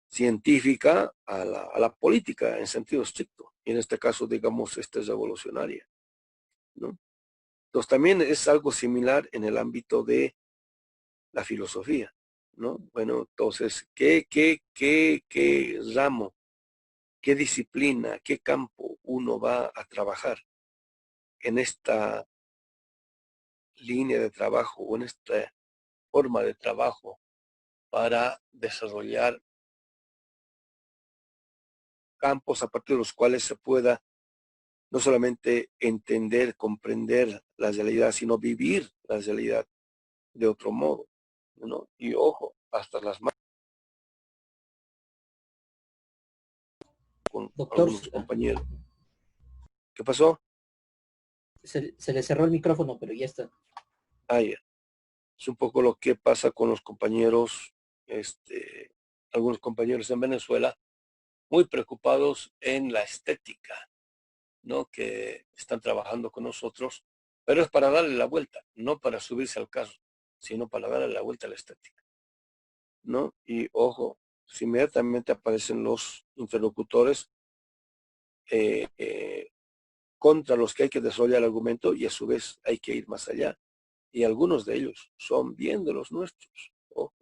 científica a la política en sentido estricto. Y en este caso, digamos, esta es revolucionaria, ¿no? Entonces también es algo similar en el ámbito de la filosofía, ¿no? Bueno, entonces, ¿qué ramo, qué disciplina, qué campo uno va a trabajar en esta línea de trabajo o en esta forma de trabajo para desarrollar campos a partir de los cuales se pueda no solamente entender, comprender la realidad, sino vivir la realidad de otro modo, ¿no? Y ojo, hasta las manos con
Doctor,
algunos compañeros. ¿Qué pasó?
se le cerró el micrófono, pero ya está.
Ya. Es un poco lo que pasa con los compañeros, algunos compañeros en Venezuela, muy preocupados en la estética, ¿no? Que están trabajando con nosotros, pero es para darle la vuelta, no para subirse al carro, sino para darle la vuelta a la estética, ¿no? Y ojo, si inmediatamente aparecen los interlocutores eh, eh, contra los que hay que desarrollar el argumento y a su vez hay que ir más allá. Y algunos de ellos son bien de los nuestros, ojo,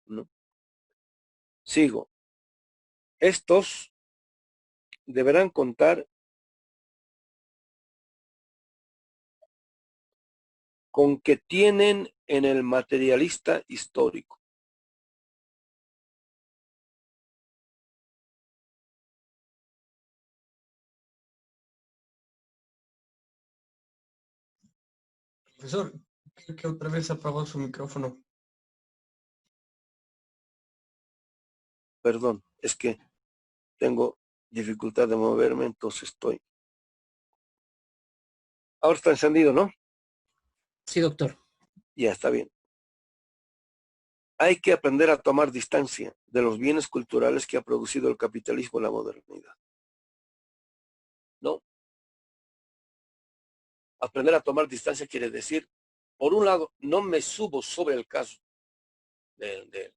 ¿no? Sigo. Estos deberán contar con que tienen en el materialista histórico.
Profesor, creo que otra vez apagó su micrófono.
Perdón, es que tengo dificultad de moverme, entonces estoy. Ahora está encendido, ¿no?
Sí, doctor.
Ya está bien. Hay que aprender a tomar distancia de los bienes culturales que ha producido el capitalismo en la modernidad. ¿No? Aprender a tomar distancia quiere decir, por un lado, no me subo sobre el caso de él.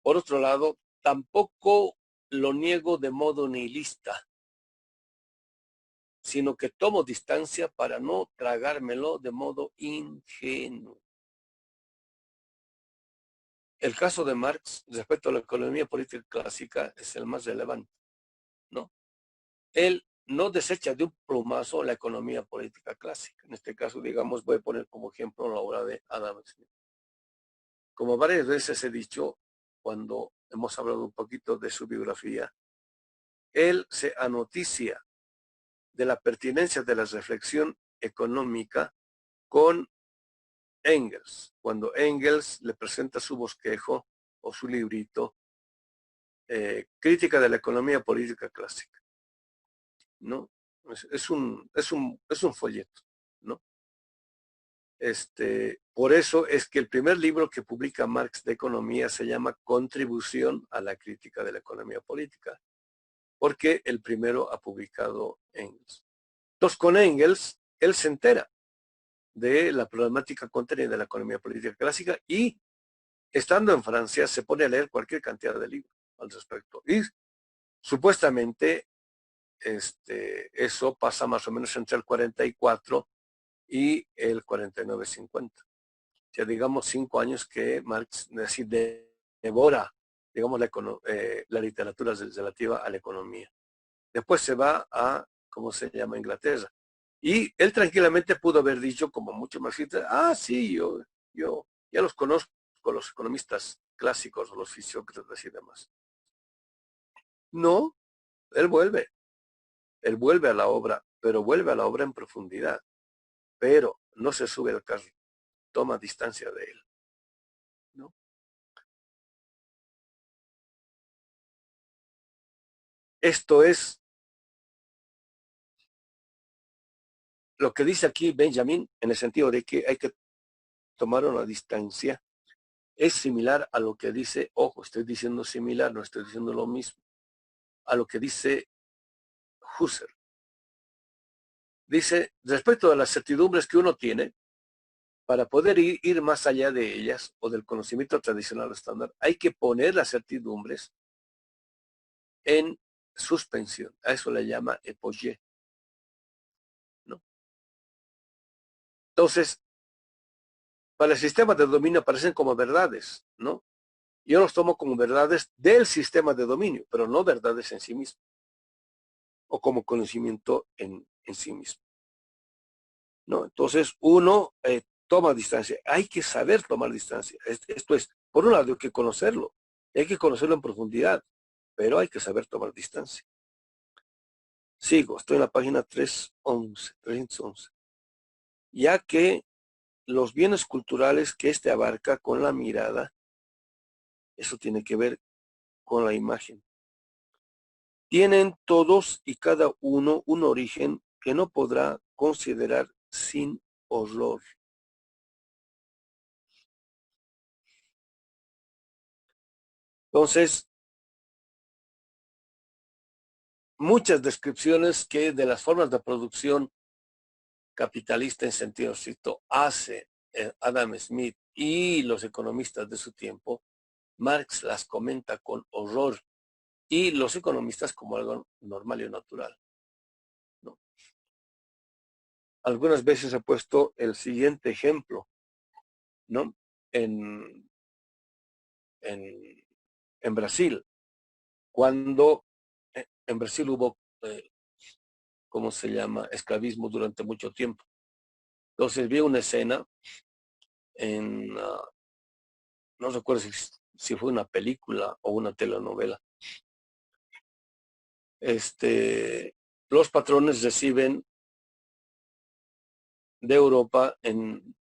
Por otro lado, tampoco lo niego de modo nihilista, sino que tomo distancia para no tragármelo de modo ingenuo. El caso de Marx respecto a la economía política clásica es el más relevante, ¿no? Él no desecha de un plumazo la economía política clásica. En este caso, digamos, voy a poner como ejemplo la obra de Adam Smith. Como varias veces he dicho, cuando hemos hablado un poquito de su biografía, él se anoticia de la pertinencia de la reflexión económica con Engels, cuando Engels le presenta su bosquejo o su librito, Crítica de la economía política clásica. ¿no? Es un folleto, ¿no? Por eso es que el primer libro que publica Marx de economía se llama Contribución a la crítica de la economía política, porque el primero ha publicado Engels. Entonces, con Engels, él se entera de la problemática contenida de la economía política clásica y, estando en Francia, se pone a leer cualquier cantidad de libros al respecto. Y supuestamente eso pasa más o menos entre el 44 y el 49-50. O sea, digamos 5 años que Marx así devora, digamos, la literatura relativa a la economía. Después se va a, ¿cómo se llama?, Inglaterra. Y él tranquilamente pudo haber dicho, como muchos marxistas, sí, yo ya los conozco, los economistas clásicos, los fisiócratas y demás. No, él vuelve a la obra, pero vuelve a la obra en profundidad, pero no se sube al carro, toma distancia de él, ¿no? Esto es lo que dice aquí Benjamin, en el sentido de que hay que tomar una distancia. Es similar a lo que dice, ojo, estoy diciendo similar, no estoy diciendo lo mismo, a lo que dice Husserl. Dice, respecto a las certidumbres que uno tiene, para poder ir más allá de ellas o del conocimiento tradicional estándar, hay que poner las certidumbres en suspensión. A eso le llama epogé, ¿no? Entonces, para el sistema de dominio aparecen como verdades, ¿no? Yo los tomo como verdades del sistema de dominio, pero no verdades en sí mismo, o como conocimiento en sí mismo, ¿no? Entonces, uno toma distancia. Hay que saber tomar distancia. Esto es, por un lado, hay que conocerlo. Hay que conocerlo en profundidad, pero hay que saber tomar distancia. Sigo, estoy en la página 311. Ya que los bienes culturales que abarca con la mirada, eso tiene que ver con la imagen. Tienen todos y cada uno un origen que no podrá considerar sin horror. Entonces, muchas descripciones que de las formas de producción capitalista en sentido estricto hace Adam Smith y los economistas de su tiempo, Marx las comenta con horror y los economistas como algo normal y natural, ¿no? Algunas veces he puesto el siguiente ejemplo, ¿no? En, en, en Brasil, cuando en Brasil hubo, ¿cómo se llama?, esclavismo durante mucho tiempo. Entonces vi una escena no recuerdo si fue una película o una telenovela. Los patrones reciben de Europa en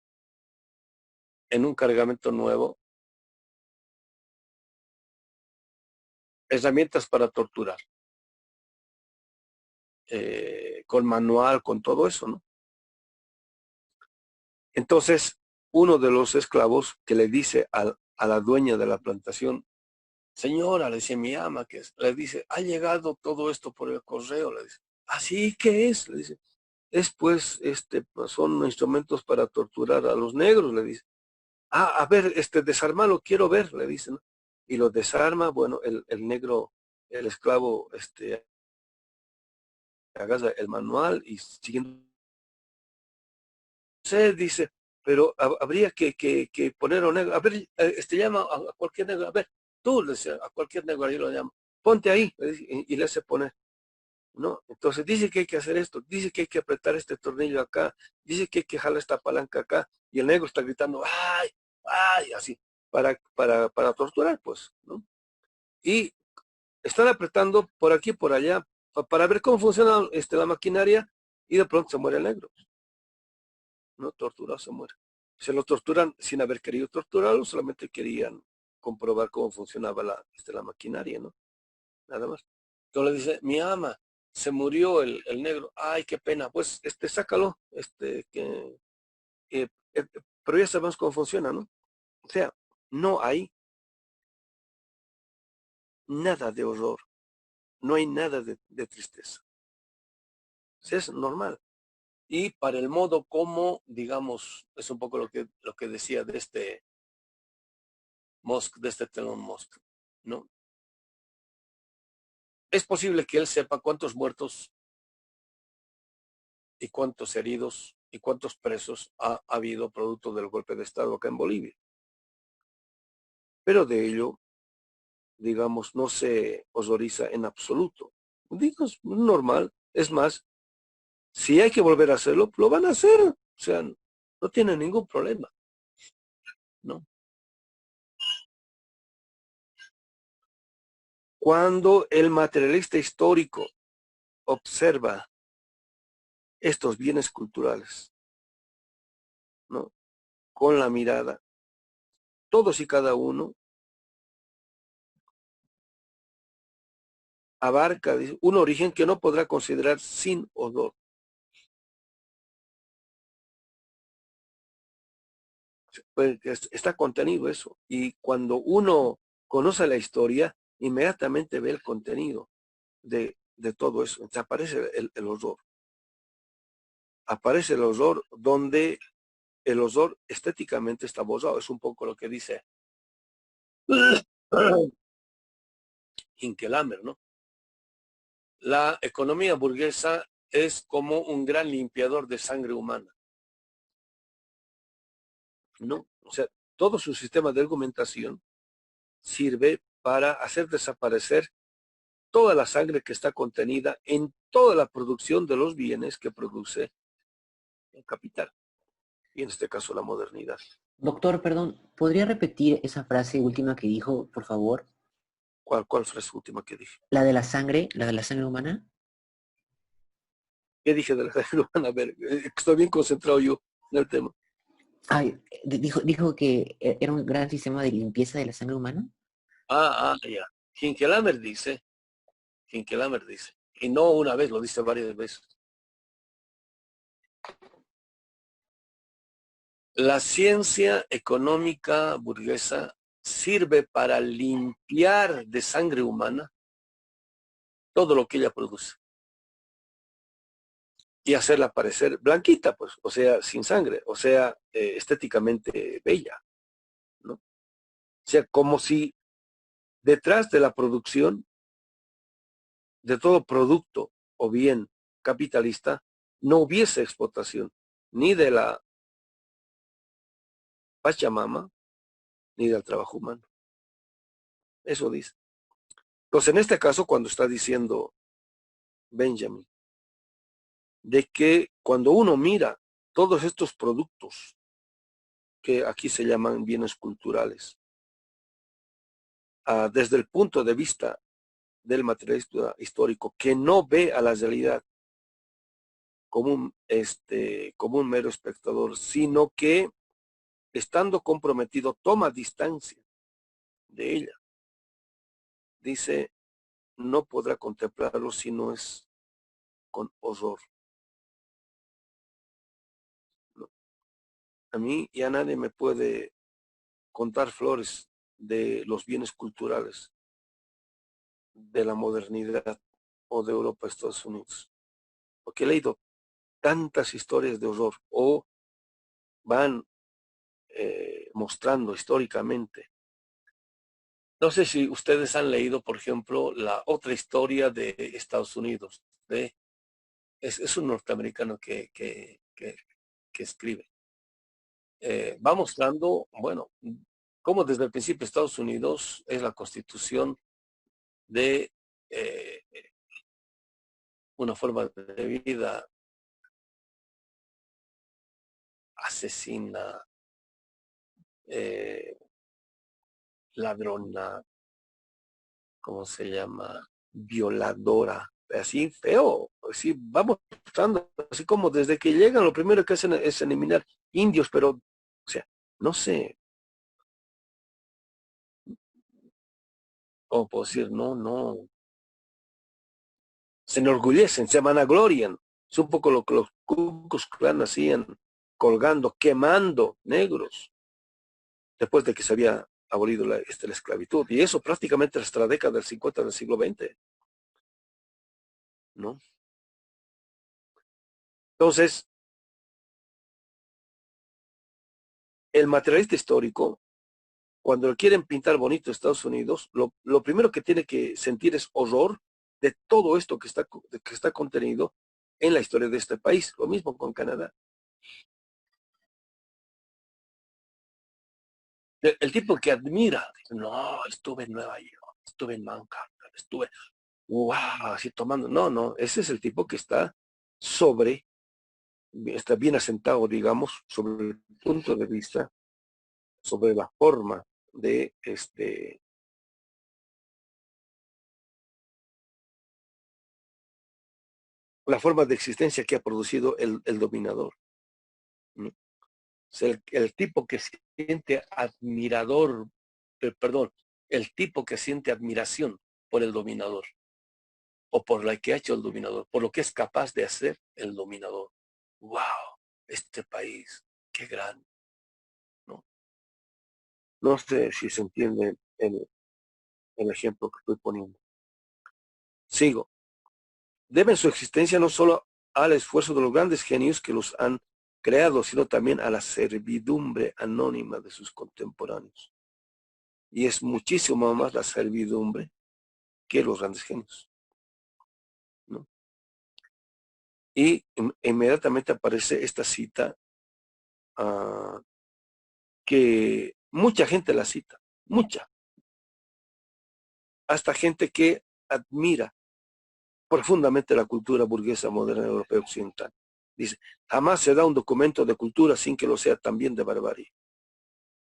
un cargamento nuevo herramientas para torturar, con manual, con todo eso, ¿no? Entonces, uno de los esclavos que le dice a la dueña de la plantación, señora, le dice mi ama, le dice, ha llegado todo esto por el correo, le dice, ¿así qué es? Le dice, pues, son instrumentos para torturar a los negros, le dice. A ver, desarmalo, quiero ver, le dice, ¿no? Y lo desarma, bueno, el negro, el esclavo, agarra el manual y siguiendo, se dice, pero habría que poner a un negro, a ver, llama a cualquier negro, a ver, tú, le dice, a cualquier negro ahí lo llama, ponte ahí, le dice, y le hace poner, ¿no? Entonces dice que hay que hacer esto, dice que hay que apretar este tornillo acá, dice que hay que jalar esta palanca acá, y el negro está gritando, ¡ay! ¡Ay! Así, para torturar, pues, ¿no? Y están apretando por aquí, por allá, para ver cómo funciona la maquinaria, y de pronto se muere el negro, ¿no? Torturado se muere. Se lo torturan sin haber querido torturarlo, solamente querían comprobar cómo funcionaba la maquinaria, ¿no? Nada más. Entonces le dice, mi ama, se murió el negro, ay, qué pena, pues, sácalo, pero ya sabemos cómo funciona, ¿no? O sea, no hay nada de horror, no hay nada de tristeza. O sea, es normal. Y para el modo como, digamos, es un poco lo que decía de este Musk, de este Elon Musk, ¿no? Es posible que él sepa cuántos muertos y cuántos heridos y cuántos presos ha habido producto del golpe de Estado acá en Bolivia. Pero de ello, digamos, no se horroriza en absoluto. Digo, es normal. Es más, si hay que volver a hacerlo, lo van a hacer. O sea, no tiene ningún problema, ¿no? Cuando el materialista histórico observa estos bienes culturales, ¿no? Con la mirada, todos y cada uno abarca un origen que no podrá considerar sin odor. Pues está contenido eso. Y cuando uno conoce la historia, inmediatamente ve el contenido de todo eso. Entonces aparece el horror. Aparece el horror donde el horror estéticamente está borrado. Es un poco lo que dice Hinkelhammer, ¿no? La economía burguesa es como un gran limpiador de sangre humana, ¿no? O sea, todo su sistema de argumentación sirve para hacer desaparecer toda la sangre que está contenida en toda la producción de los bienes que produce el capital, y en este caso la modernidad.
Doctor, perdón, ¿podría repetir esa frase última que dijo, por favor?
¿Cuál fue la última que dije?
La de la sangre humana.
¿Qué dije de la sangre humana? A ver, estoy bien concentrado yo en el tema.
Ay, dijo que era un gran sistema de limpieza de la sangre humana.
Ya. Hinkelhammer dice, y no una vez, lo dice varias veces. La ciencia económica burguesa sirve para limpiar de sangre humana todo lo que ella produce y hacerla parecer blanquita, pues, o sea, sin sangre, o sea, estéticamente bella, ¿no? O sea, como si detrás de la producción de todo producto o bien capitalista no hubiese explotación ni de la Pachamama ni del trabajo humano. Eso dice. Entonces, en este caso, cuando está diciendo Benjamin, de que cuando uno mira todos estos productos, que aquí se llaman bienes culturales, desde el punto de vista del materialista histórico, que no ve a la realidad como un mero espectador, sino que, estando comprometido, toma distancia de ella. Dice, no podrá contemplarlo si no es con horror. ¿No? A mí ya nadie me puede contar flores de los bienes culturales de la modernidad o de Europa, Estados Unidos, porque he leído tantas historias de horror o van mostrando históricamente. No sé si ustedes han leído, por ejemplo, la otra historia de Estados Unidos. Es un norteamericano que escribe. Va mostrando, bueno, cómo desde el principio Estados Unidos es la constitución de una forma de vida asesina, eh, ladrona, ¿cómo se llama? Violadora, así feo, así vamos mostrando, así como desde que llegan lo primero que hacen es eliminar indios, pero, o sea, no sé, ¿cómo puedo decir? No, no, se enorgullecen, se vanaglorian. Es un poco lo que los Ku Klux Klan hacían, colgando, quemando negros, después de que se había abolido la esclavitud. Y eso prácticamente hasta la década del 50 del siglo XX, ¿no? Entonces, el materialista histórico, cuando lo quieren pintar bonito Estados Unidos, lo primero que tiene que sentir es horror de todo esto que está contenido en la historia de este país. Lo mismo con Canadá. El tipo que admira, no, estuve en Nueva York, estuve en Manhattan, estuve, wow, así tomando. No, no, ese es el tipo que está bien asentado, digamos, sobre el punto de vista, sobre la forma de la forma de existencia que ha producido el dominador, ¿no? O sea, el tipo que siente perdón, el tipo que siente admiración por el dominador o por la que ha hecho el dominador, por lo que es capaz de hacer el dominador. ¡Wow! Este país, qué grande, ¿no? No sé si se entiende el ejemplo que estoy poniendo. Sigo. Deben su existencia no solo al esfuerzo de los grandes genios que los han creado, sino también a la servidumbre anónima de sus contemporáneos. Y es muchísimo más la servidumbre que los grandes genios, ¿no? Y inmediatamente aparece esta cita que mucha gente la cita, mucha, hasta gente que admira profundamente la cultura burguesa moderna europea occidental. Dice, jamás se da un documento de cultura sin que lo sea también de barbarie.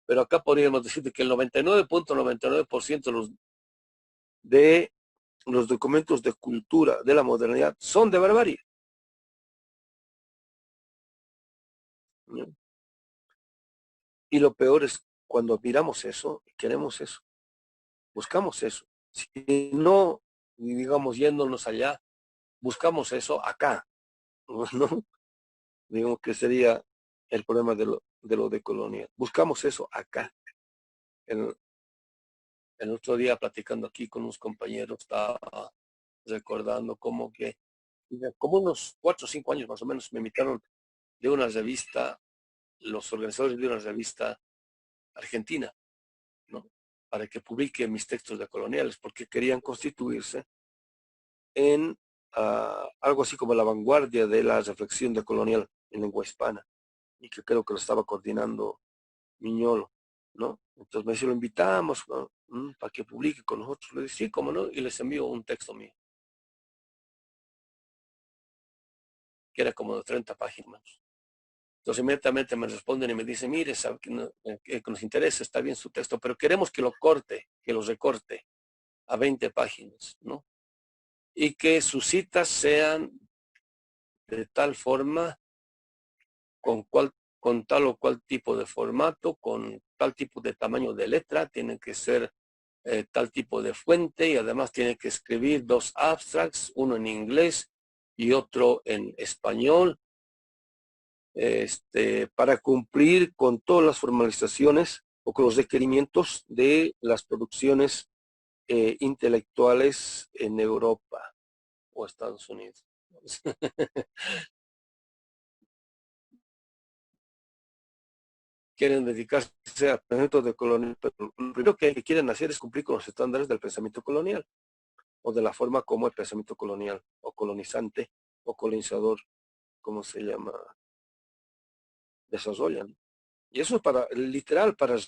Pero acá podríamos decir que el 99.99% de los documentos de cultura de la modernidad son de barbarie, ¿no? Y lo peor es cuando miramos eso, queremos eso, buscamos eso. Si no, digamos, yéndonos allá, buscamos eso acá, ¿no? Digamos que sería el problema de lo de colonia. Buscamos eso acá. El otro día platicando aquí con unos compañeros, estaba recordando como unos 4 o 5 años más o menos, me invitaron de una revista, los organizadores de una revista argentina, ¿no? Para que publique mis textos de coloniales, porque querían constituirse en algo así como la vanguardia de la reflexión de colonial en lengua hispana, y que creo que lo estaba coordinando Miñolo, ¿no? Entonces me dice, lo invitamos, ¿no? Para que publique con nosotros. Le dije, sí, cómo no, y les envío un texto mío, que era como de 30 páginas. Entonces inmediatamente me responden y me dicen, mire, sabe que nos interesa, está bien su texto, pero queremos que lo corte, que lo recorte a 20 páginas, ¿no? Y que sus citas sean de tal forma, con tal o cual tipo de formato, con tal tipo de tamaño de letra, tienen que ser tal tipo de fuente, y además tiene que escribir 2 abstracts, uno en inglés y otro en español, para cumplir con todas las formalizaciones o con los requerimientos de las producciones intelectuales en Europa o Estados Unidos. Quieren dedicarse a pensamiento de colonial, pero lo primero que quieren hacer es cumplir con los estándares del pensamiento colonial o de la forma como el pensamiento colonial o colonizante o colonizador, como se llama, desarrollan. Y eso es literal, para el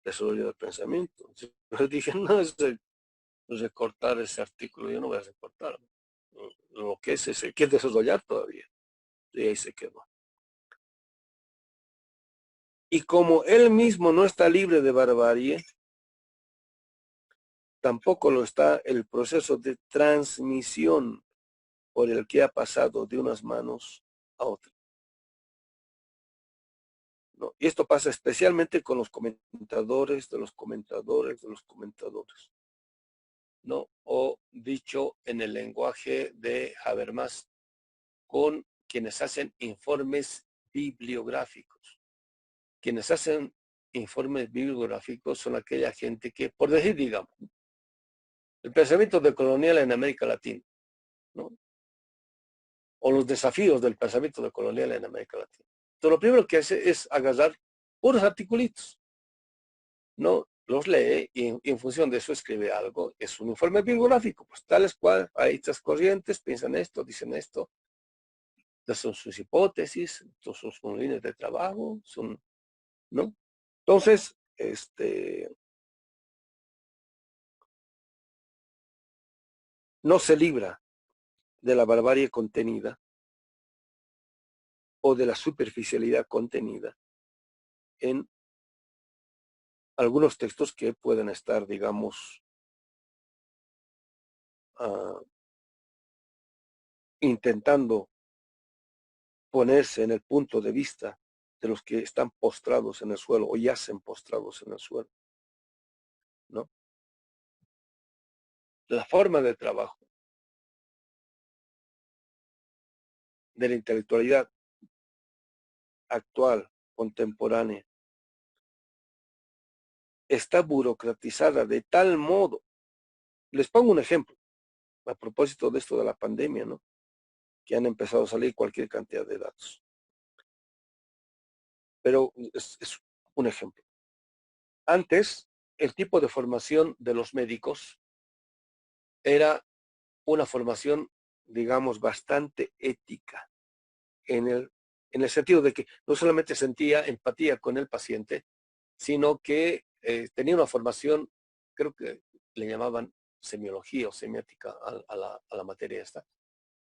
desarrollo del pensamiento. Yo dije, no, es recortar ese artículo, yo no voy a recortar. Lo que es ese, quiere desarrollar todavía. Y ahí se quedó. Y como él mismo no está libre de barbarie, tampoco lo está el proceso de transmisión por el que ha pasado de unas manos a otras, ¿no? Y esto pasa especialmente con los comentadores de los comentadores de los comentadores. ¿no? O dicho en el lenguaje de Habermas, con quienes hacen informes bibliográficos. Quienes hacen informes bibliográficos son aquella gente que, por decir, digamos, el pensamiento decolonial en América Latina, ¿no? O los desafíos del pensamiento decolonial en América Latina. Entonces, lo primero que hace es agarrar puros articulitos, ¿no? Los lee y en función de eso escribe algo. Es un informe bibliográfico, pues tales cual, hay estas corrientes, piensan esto, dicen esto. Estas son sus hipótesis, estos son sus líneas de trabajo, son, ¿no? Entonces, no se libra de la barbarie contenida o de la superficialidad contenida en algunos textos que pueden estar, digamos, intentando ponerse en el punto de vista de los que están postrados en el suelo o yacen postrados en el suelo, ¿no? La forma de trabajo de la intelectualidad actual, contemporánea, está burocratizada de tal modo. Les pongo un ejemplo a propósito de esto de la pandemia, ¿no? Que han empezado a salir cualquier cantidad de datos. Pero es un ejemplo. Antes, el tipo de formación de los médicos era una formación, digamos, bastante ética, en el sentido de que no solamente sentía empatía con el paciente, sino que tenía una formación, creo que le llamaban semiología o semiótica a la materia esta,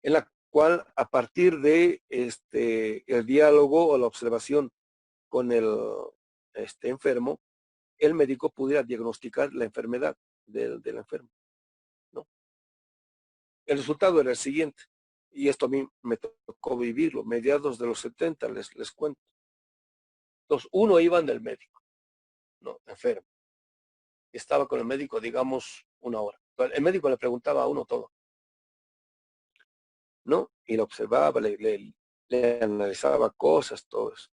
en la cual a partir de el diálogo o la observación con el enfermo, el médico pudiera diagnosticar la enfermedad del enfermo, ¿no? El resultado era el siguiente, y esto a mí me tocó vivirlo, mediados de los 70, les cuento. Entonces, uno iba del médico, ¿no? Enfermo. Estaba con el médico, digamos, una hora. El médico le preguntaba a uno todo, ¿no? Y lo observaba, le analizaba cosas, todo eso.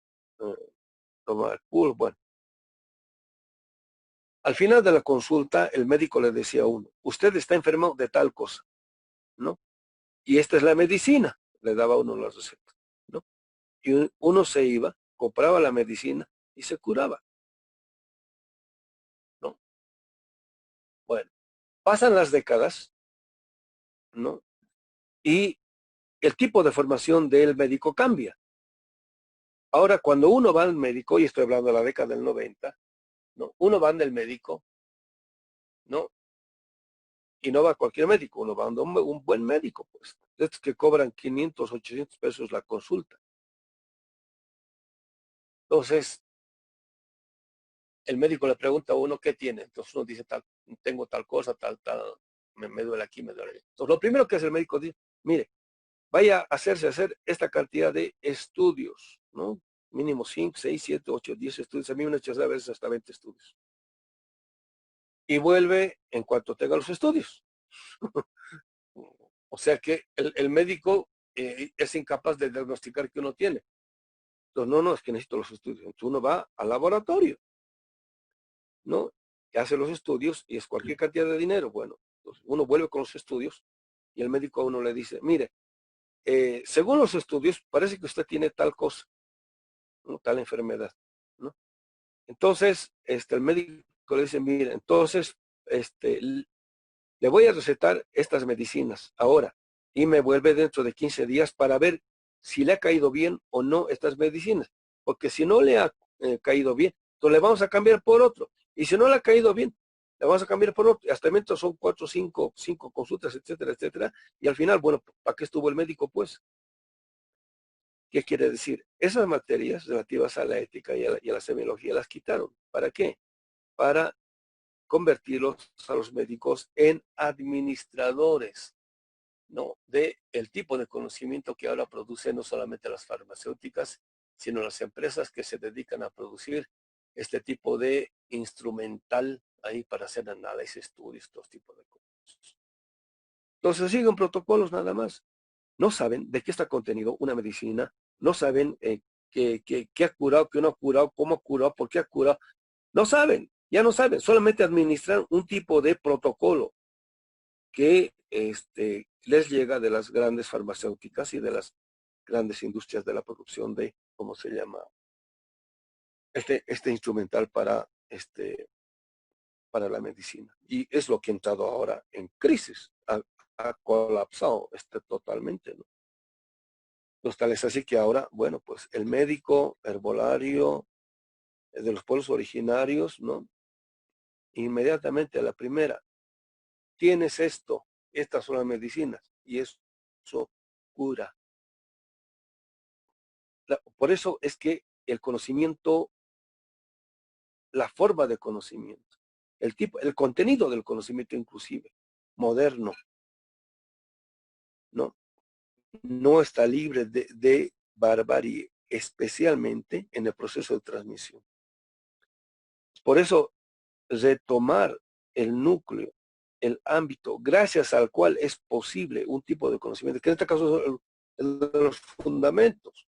Tomaba el pulso, bueno. Al final de la consulta, el médico le decía a uno, usted está enfermo de tal cosa, ¿no? Y esta es la medicina, le daba a uno la receta, ¿no? Y uno se iba, compraba la medicina y se curaba, ¿no? Bueno, pasan las décadas, ¿no? Y el tipo de formación del médico cambia. Ahora, cuando uno va al médico, y estoy hablando de la década del 90, ¿no? Uno va del médico, ¿no? Y no va a cualquier médico, uno va a un buen médico, pues. Estos que cobran 500, 800 pesos la consulta. Entonces, el médico le pregunta a uno qué tiene. Entonces uno dice, tal, tengo tal cosa, tal, me duele aquí, me duele allá. Entonces, lo primero que hace el médico dice, mire, vaya a hacer esta cantidad de estudios, ¿no? Mínimo 5, 6, 7, 8, 10 estudios. A mí me han hecho a veces hasta 20 estudios. Y vuelve en cuanto tenga los estudios. O sea que el médico es incapaz de diagnosticar que uno tiene. Entonces, no, es que necesito los estudios. Entonces uno va al laboratorio, ¿no? Que hace los estudios y es cualquier cantidad de dinero. Bueno, entonces uno vuelve con los estudios y el médico a uno le dice, mire, según los estudios, parece que usted tiene tal cosa, ¿no? Tal enfermedad, ¿no? Entonces, el médico le dice, mire, entonces, le voy a recetar estas medicinas ahora y me vuelve dentro de 15 días para ver si le ha caído bien o no estas medicinas. Porque si no le ha caído bien, entonces le vamos a cambiar por otro. Y si no le ha caído bien, le vamos a cambiar por otro. Hasta el momento son 4, 5 consultas, etcétera, etcétera. Y al final, bueno, ¿para qué estuvo el médico? Pues, ¿qué quiere decir? Esas materias relativas a la ética y a la semiología las quitaron. ¿Para qué? Para convertirlos a los médicos en administradores, ¿no? De el tipo de conocimiento que ahora producen no solamente las farmacéuticas, sino las empresas que se dedican a producir este tipo de instrumental ahí para hacer análisis, estudios, todo tipo de cosas. Entonces siguen protocolos nada más. No saben de qué está contenido una medicina, no saben qué ha curado, qué no ha curado, cómo ha curado, por qué ha curado. No saben, ya no saben, solamente administran un tipo de protocolo que les llega de las grandes farmacéuticas y de las grandes industrias de la producción de, ¿cómo se llama? Este instrumental para la medicina. Y es lo que ha entrado ahora en crisis. Ha colapsado totalmente, ¿no? Los tales así que ahora, bueno, pues el médico herbolario de los pueblos originarios, ¿no? Inmediatamente a la primera, tienes esto, estas son las medicinas, y eso cura. Por eso es que el conocimiento, la forma de conocimiento, el contenido del conocimiento inclusive, moderno, ¿no? No está libre de barbarie, especialmente en el proceso de transmisión. Por eso, retomar el núcleo, el ámbito, gracias al cual es posible un tipo de conocimiento, que en este caso es el de los fundamentos.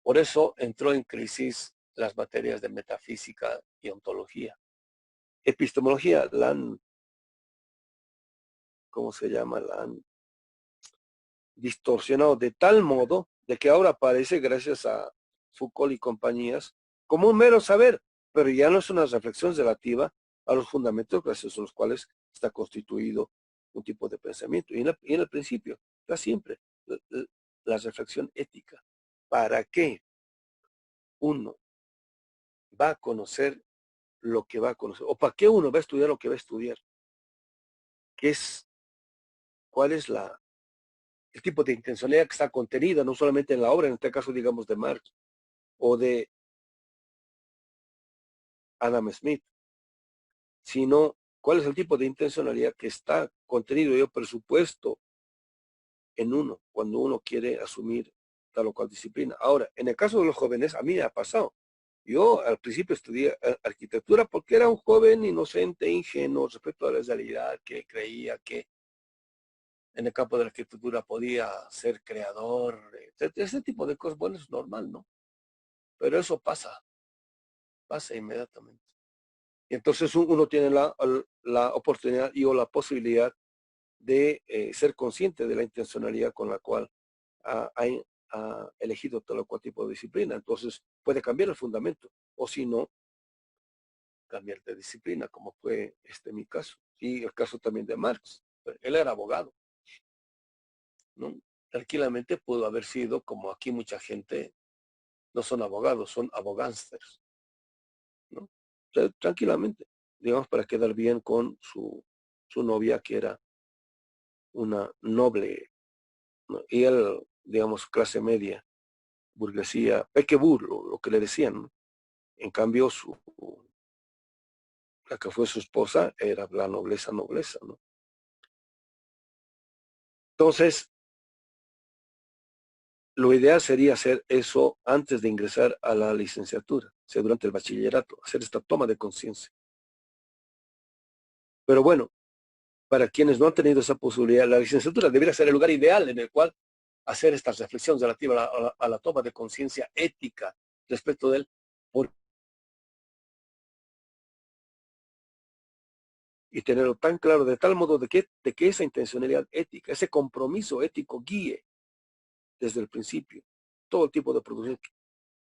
Por eso entró en crisis las materias de metafísica y ontología. Epistemología la han, ¿cómo se llama? La han distorsionado de tal modo de que ahora aparece, gracias a Foucault y compañías, como un mero saber, pero ya no es una reflexión relativa a los fundamentos gracias a los cuales está constituido un tipo de pensamiento. Y en el principio está siempre la reflexión ética. ¿Para qué uno va a conocer lo que va a conocer? ¿O para qué uno va a estudiar lo que va a estudiar? ¿Cuál es el tipo de intencionalidad que está contenida, no solamente en la obra, en este caso, digamos, de Marx o de Adam Smith, sino cuál es el tipo de intencionalidad que está contenido y presupuesto en uno cuando uno quiere asumir tal o cual disciplina? Ahora, en el caso de los jóvenes, a mí me ha pasado. Yo al principio estudié arquitectura porque era un joven inocente, ingenuo respecto a la realidad, que creía que en el campo de la arquitectura podía ser creador, ese tipo de cosas. Bueno, es normal, ¿no? Pero eso pasa inmediatamente. Y entonces uno tiene la oportunidad y o la posibilidad de ser consciente de la intencionalidad con la cual ha elegido tal o cual tipo de disciplina. Entonces puede cambiar el fundamento, o si no, cambiar de disciplina, como fue mi caso. Y el caso también de Marx. Él era abogado, ¿no? Tranquilamente pudo haber sido, como aquí mucha gente, no son abogados, son abogánsters, ¿no? O sea, tranquilamente, digamos, para quedar bien con su novia, que era una noble, ¿no? Y él, digamos, clase media, burguesía, pequebur, lo que le decían, ¿no? En cambio, la que fue su esposa era la nobleza, ¿no? Entonces, lo ideal sería hacer eso antes de ingresar a la licenciatura, o sea, durante el bachillerato, hacer esta toma de conciencia. Pero bueno, para quienes no han tenido esa posibilidad, la licenciatura debería ser el lugar ideal en el cual hacer esta reflexión relativa a la toma de conciencia ética respecto de él, y tenerlo tan claro de tal modo de que esa intencionalidad ética, ese compromiso ético guíe desde el principio todo tipo de producción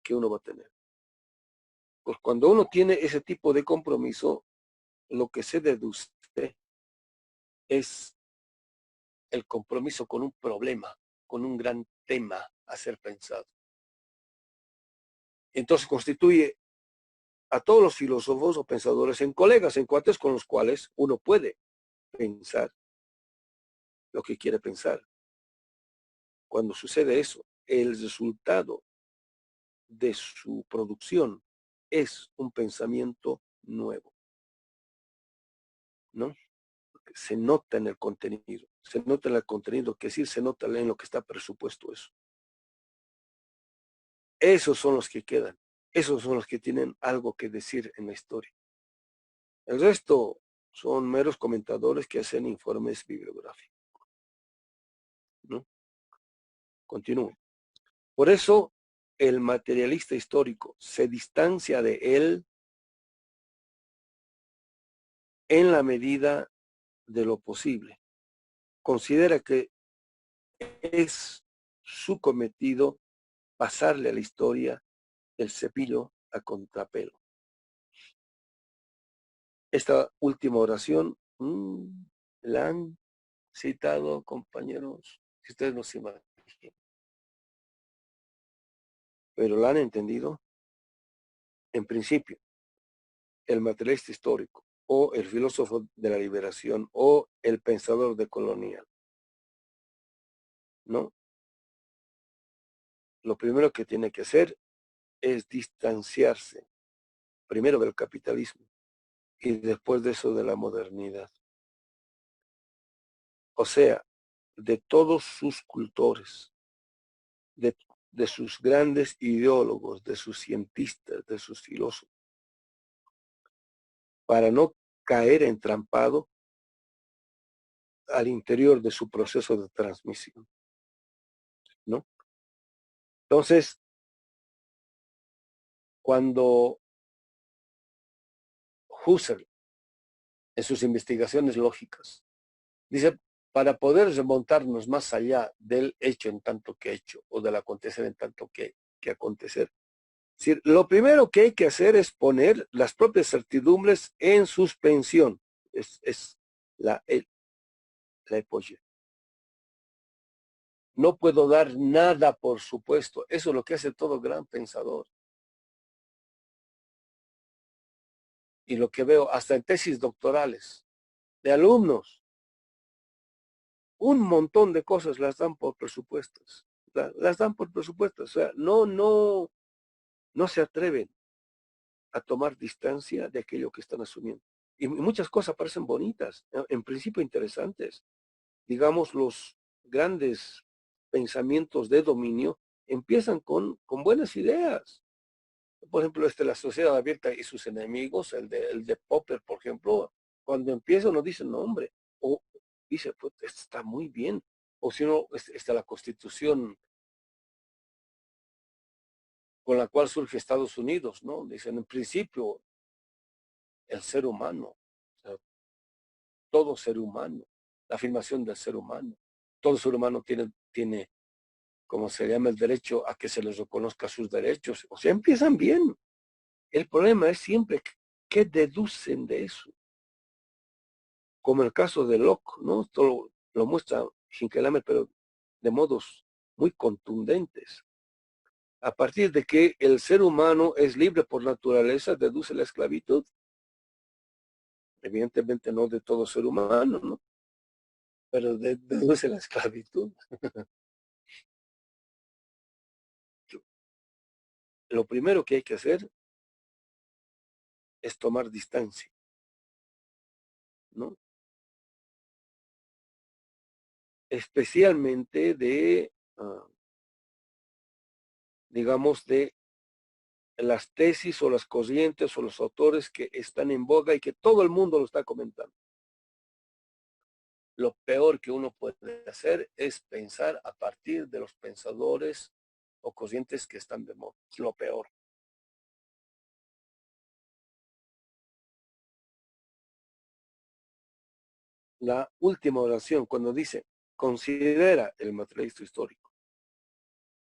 que uno va a tener. Pues cuando uno tiene ese tipo de compromiso, lo que se deduce es el compromiso con un problema, con un gran tema a ser pensado. Entonces constituye a todos los filósofos o pensadores en colegas, en cuates con los cuales uno puede pensar lo que quiere pensar. Cuando sucede eso, el resultado de su producción es un pensamiento nuevo, ¿no? Se nota en el contenido, que decir, se nota en lo que está presupuesto eso. Esos son los que quedan, esos son los que tienen algo que decir en la historia. El resto son meros comentadores que hacen informes bibliográficos, ¿no? Continúo. Por eso el materialista histórico se distancia de él en la medida de lo posible. Considera que es su cometido pasarle a la historia el cepillo a contrapelo. Esta última oración la han citado, compañeros, si ustedes no se imaginan, pero la han entendido. En principio, el materialista histórico o el filósofo de la liberación o el pensador decolonial, ¿no? Lo primero que tiene que hacer es distanciarse primero del capitalismo y después de eso de la modernidad. O sea, de todos sus cultores, de sus grandes ideólogos, de sus cientistas, de sus filósofos, para no caer entrampado al interior de su proceso de transmisión, ¿no? Entonces, cuando Husserl, en sus investigaciones lógicas, dice, para poder remontarnos más allá del hecho en tanto que hecho o del acontecer en tanto que acontecer, es decir, lo primero que hay que hacer es poner las propias certidumbres en suspensión. Es la epogea. No puedo dar nada por supuesto. Eso es lo que hace todo gran pensador. Y lo que veo hasta en tesis doctorales de alumnos, un montón de cosas las dan por presupuestos. Las dan por presupuestos. O sea, no se atreven a tomar distancia de aquello que están asumiendo. Y muchas cosas parecen bonitas, en principio interesantes. Digamos, los grandes pensamientos de dominio empiezan con buenas ideas. Por ejemplo, la sociedad abierta y sus enemigos, el de Popper, por ejemplo, cuando empieza uno dice, no, hombre, o dice, pues esto está muy bien. O si no, está la constitución con la cual surge Estados Unidos, ¿no? Dicen, en principio, el ser humano, o sea, todo ser humano, la afirmación del ser humano, todo ser humano tiene, como se llama, el derecho a que se les reconozca sus derechos. O sea, empiezan bien. El problema es siempre qué deducen de eso. Como el caso de Locke, ¿no? Esto lo muestra Hinkelhammer, pero de modos muy contundentes. A partir de que el ser humano es libre por naturaleza, deduce la esclavitud. Evidentemente no de todo ser humano, ¿no? Pero deduce la esclavitud. Lo primero que hay que hacer es tomar distancia, ¿no? Especialmente de, digamos, de las tesis o las corrientes o los autores que están en boga y que todo el mundo lo está comentando. Lo peor que uno puede hacer es pensar a partir de los pensadores o corrientes que están de moda. Es lo peor. La última oración, cuando dice, considera el materialista histórico,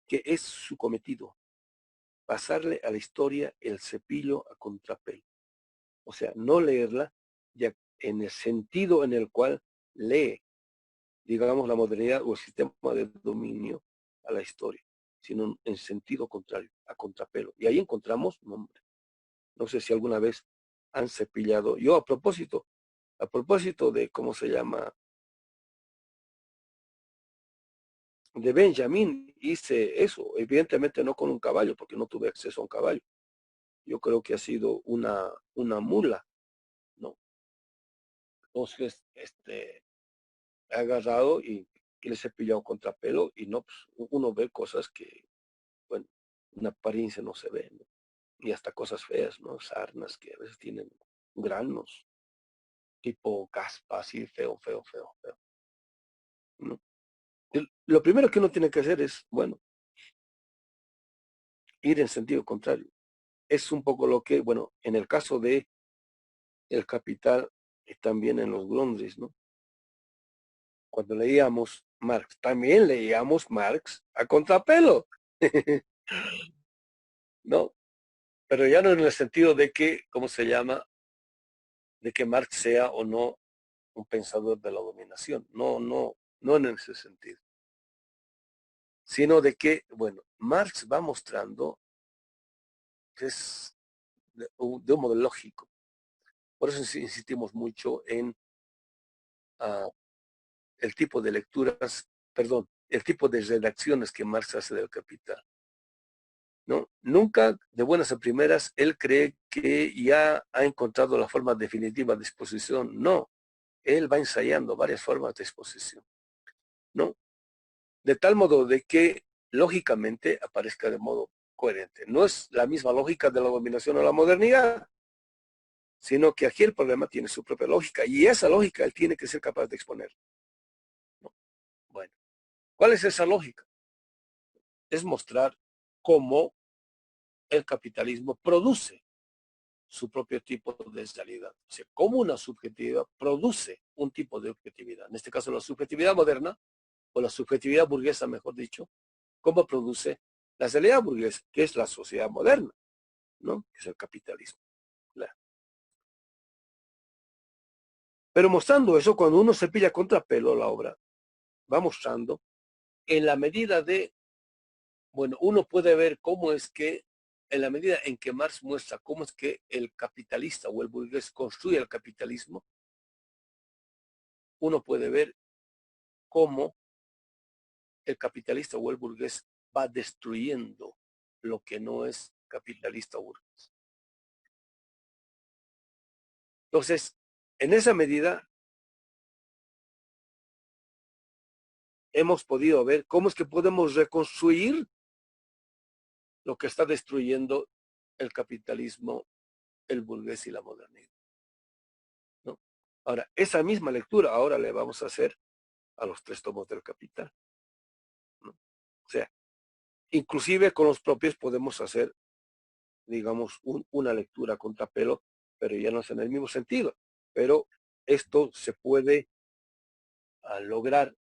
que es su cometido, pasarle a la historia el cepillo a contrapelo. O sea, no leerla ya en el sentido en el cual lee, digamos, la modernidad o el sistema de dominio a la historia, sino en sentido contrario, a contrapelo. Y ahí encontramos nombre. No sé si alguna vez han cepillado. Yo a propósito de, ¿cómo se llama? De Benjamín, hice eso. Evidentemente no con un caballo, porque no tuve acceso a un caballo. Yo creo que ha sido una mula, ¿no? Entonces, he agarrado y les he pillado contrapelo y no, pues, uno ve cosas que, bueno, una apariencia no se ve, ¿no? Y hasta cosas feas, ¿no? Sarnas que a veces tienen granos. tipo caspa, así feo, feo, feo, feo, ¿no? Lo primero que uno tiene que hacer es, bueno, ir en sentido contrario. Es un poco lo que, bueno, en el caso de El Capital y también en los Londres, ¿no? Cuando leíamos Marx, también leíamos Marx a contrapelo, ¿no? Pero ya no en el sentido de que, ¿cómo se llama? De que Marx sea o no un pensador de la dominación. No, no, no en ese sentido. Sino de que, bueno, Marx va mostrando que es de un modo lógico. Por eso insistimos mucho en el tipo de lecturas, perdón, el tipo de redacciones que Marx hace del Capital. ¿No? Nunca, de buenas a primeras, él cree que ya ha encontrado la forma definitiva de exposición. No, él va ensayando varias formas de exposición, ¿no? De tal modo de que lógicamente aparezca de modo coherente. No es la misma lógica de la dominación o la modernidad, sino que aquí el problema tiene su propia lógica y esa lógica él tiene que ser capaz de exponer, ¿no? Bueno, ¿cuál es esa lógica? Es mostrar cómo el capitalismo produce su propio tipo de realidad. O sea, cómo una subjetividad produce un tipo de objetividad. En este caso, la subjetividad moderna, o la subjetividad burguesa, mejor dicho, cómo produce la realidad burguesa, que es la sociedad moderna, ¿no? Que es el capitalismo. Claro. Pero mostrando eso, cuando uno se pilla contrapelo la obra, va mostrando en la medida de, bueno, uno puede ver cómo es que, en la medida en que Marx muestra cómo es que el capitalista o el burgués construye el capitalismo, uno puede ver cómo el capitalista o el burgués va destruyendo lo que no es capitalista o burgués. Entonces, en esa medida, hemos podido ver cómo es que podemos reconstruir lo que está destruyendo el capitalismo, el burgués y la modernidad, ¿no? Ahora, esa misma lectura ahora le vamos a hacer a los 3 tomos del Capital, ¿no? O sea, inclusive con los propios podemos hacer, digamos, una lectura a contrapelo, pero ya no es en el mismo sentido. Pero esto se puede lograr,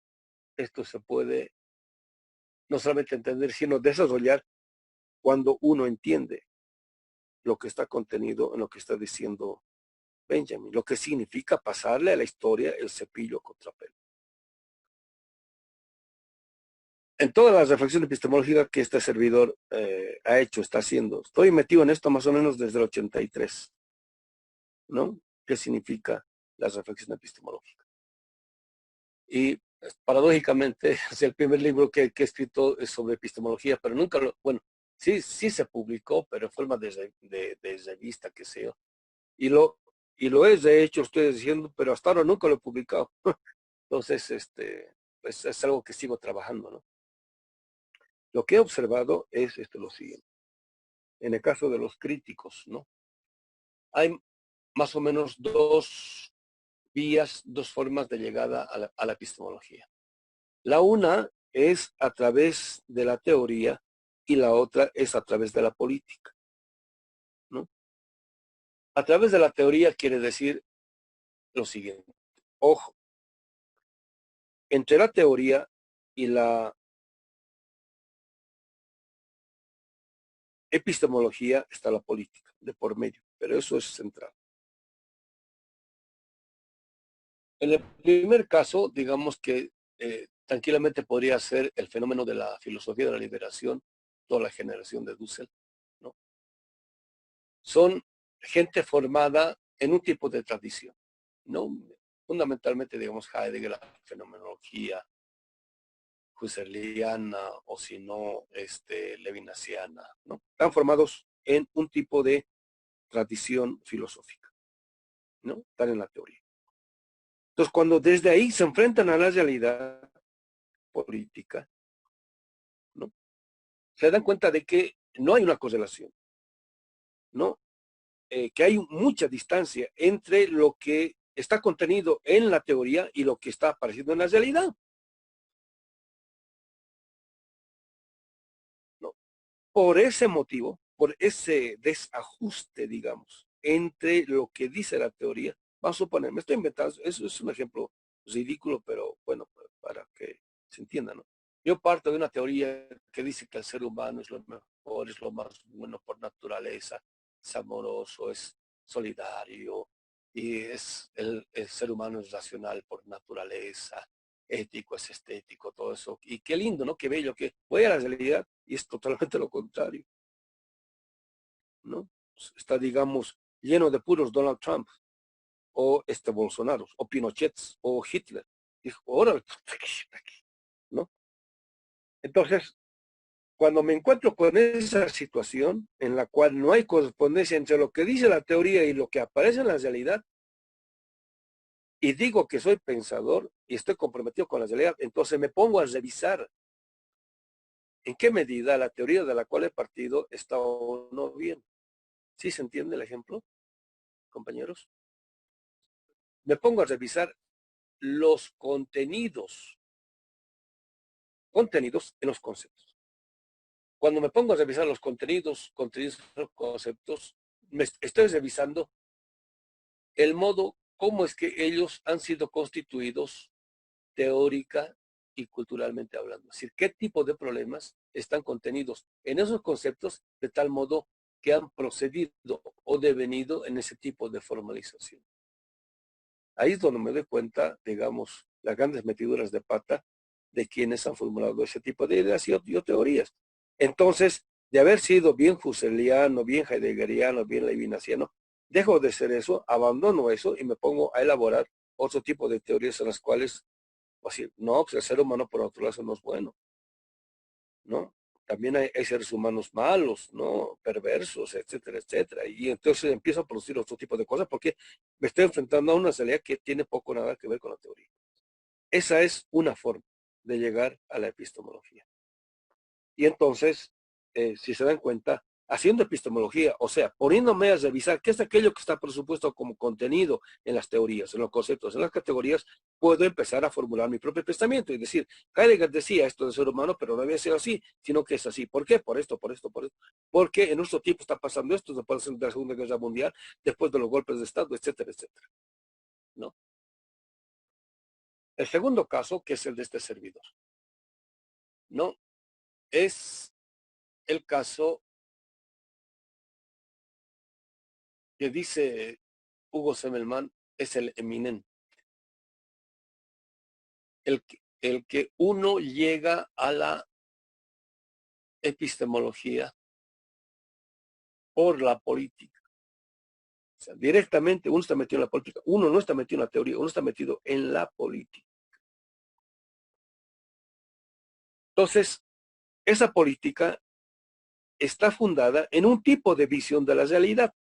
esto se puede no solamente entender, sino desarrollar cuando uno entiende lo que está contenido en lo que está diciendo Benjamin, lo que significa pasarle a la historia el cepillo a contrapelo. En todas las reflexiones epistemológicas que este servidor ha hecho, está haciendo, estoy metido en esto más o menos desde el 83, ¿no? ¿Qué significa la reflexión epistemológica? Y paradójicamente es el primer libro que he escrito es sobre epistemología, pero nunca lo, bueno, sí se publicó, pero en forma de revista, qué sé yo. Y lo he de hecho, estoy diciendo, pero hasta ahora nunca lo he publicado. Entonces, pues es algo que sigo trabajando, ¿no? Lo que he observado es lo siguiente. En el caso de los críticos, ¿no? Hay más o menos dos vías, dos formas de llegada a la epistemología. La una es a través de la teoría y la otra es a través de la política, ¿no? A través de la teoría quiere decir lo siguiente. Ojo, entre la teoría y la epistemología está la política de por medio, pero eso es central. En el primer caso, digamos que tranquilamente podría ser el fenómeno de la filosofía de la liberación, toda la generación de Dussel, ¿no? Son gente formada en un tipo de tradición, ¿no? Fundamentalmente, digamos, Heidegger, la fenomenología husserliana o si no, levinasiana, ¿no? Están formados en un tipo de tradición filosófica, ¿no? Están en la teoría. Entonces, cuando desde ahí se enfrentan a la realidad política, ¿no? Se dan cuenta de que no hay una correlación, ¿no? Que hay mucha distancia entre lo que está contenido en la teoría y lo que está apareciendo en la realidad. ¿No? Por ese motivo, por ese desajuste, digamos, entre lo que dice la teoría, vamos a suponer, me estoy inventando, eso es un ejemplo ridículo, pero bueno, para que se entienda, ¿no? Yo parto de una teoría que dice que el ser humano es lo mejor, es lo más bueno por naturaleza, es amoroso, es solidario, y el ser humano es racional por naturaleza, ético, es estético, todo eso. Y qué lindo, ¿no? Qué bello, que voy a la realidad y es totalmente lo contrario, ¿no? Está, digamos, lleno de puros Donald Trump, o Bolsonaro, o Pinochet, o Hitler. Dijo, órale, ¿no? Entonces, cuando me encuentro con esa situación en la cual no hay correspondencia entre lo que dice la teoría y lo que aparece en la realidad, y digo que soy pensador y estoy comprometido con la realidad, entonces me pongo a revisar en qué medida la teoría de la cual he partido está o no bien. ¿Sí se entiende el ejemplo, compañeros? Me pongo a revisar los contenidos en los conceptos. Cuando me pongo a revisar los contenidos en los conceptos, me estoy revisando el modo cómo es que ellos han sido constituidos teórica y culturalmente hablando. Es decir, qué tipo de problemas están contenidos en esos conceptos de tal modo que han procedido o devenido en ese tipo de formalización. Ahí es donde me doy cuenta, digamos, las grandes metiduras de pata de quienes han formulado ese tipo de ideas y teorías. Entonces, de haber sido bien husserliano, bien heideggeriano, bien levinasiano, dejo de ser eso, abandono eso y me pongo a elaborar otro tipo de teorías en las cuales, pues, no, pues el ser humano por naturaleza no es bueno, ¿no? También hay seres humanos malos, ¿no? Perversos, etcétera, etcétera. Y entonces empiezo a producir otro tipo de cosas porque me estoy enfrentando a una realidad que tiene poco o nada que ver con la teoría. Esa es una forma de llegar a la epistemología. Y entonces, si se dan cuenta, haciendo epistemología, o sea, poniéndome a revisar qué es aquello que está presupuesto como contenido en las teorías, en los conceptos, en las categorías, puedo empezar a formular mi propio pensamiento y decir, Heidegger decía esto del ser humano, pero no había sido así, sino que es así. ¿Por qué? Por esto, por esto, por esto. Porque en nuestro tiempo está pasando esto, después de la Segunda Guerra Mundial, después de los golpes de Estado, etcétera, etcétera. ¿No? El segundo caso, que es el de este servidor, ¿no? Es el caso que dice Hugo Semmelmann, es el eminente. El que uno llega a la epistemología por la política. O sea, directamente uno está metido en la política. Uno no está metido en la teoría, uno está metido en la política. Entonces, esa política está fundada en un tipo de visión de la realidad.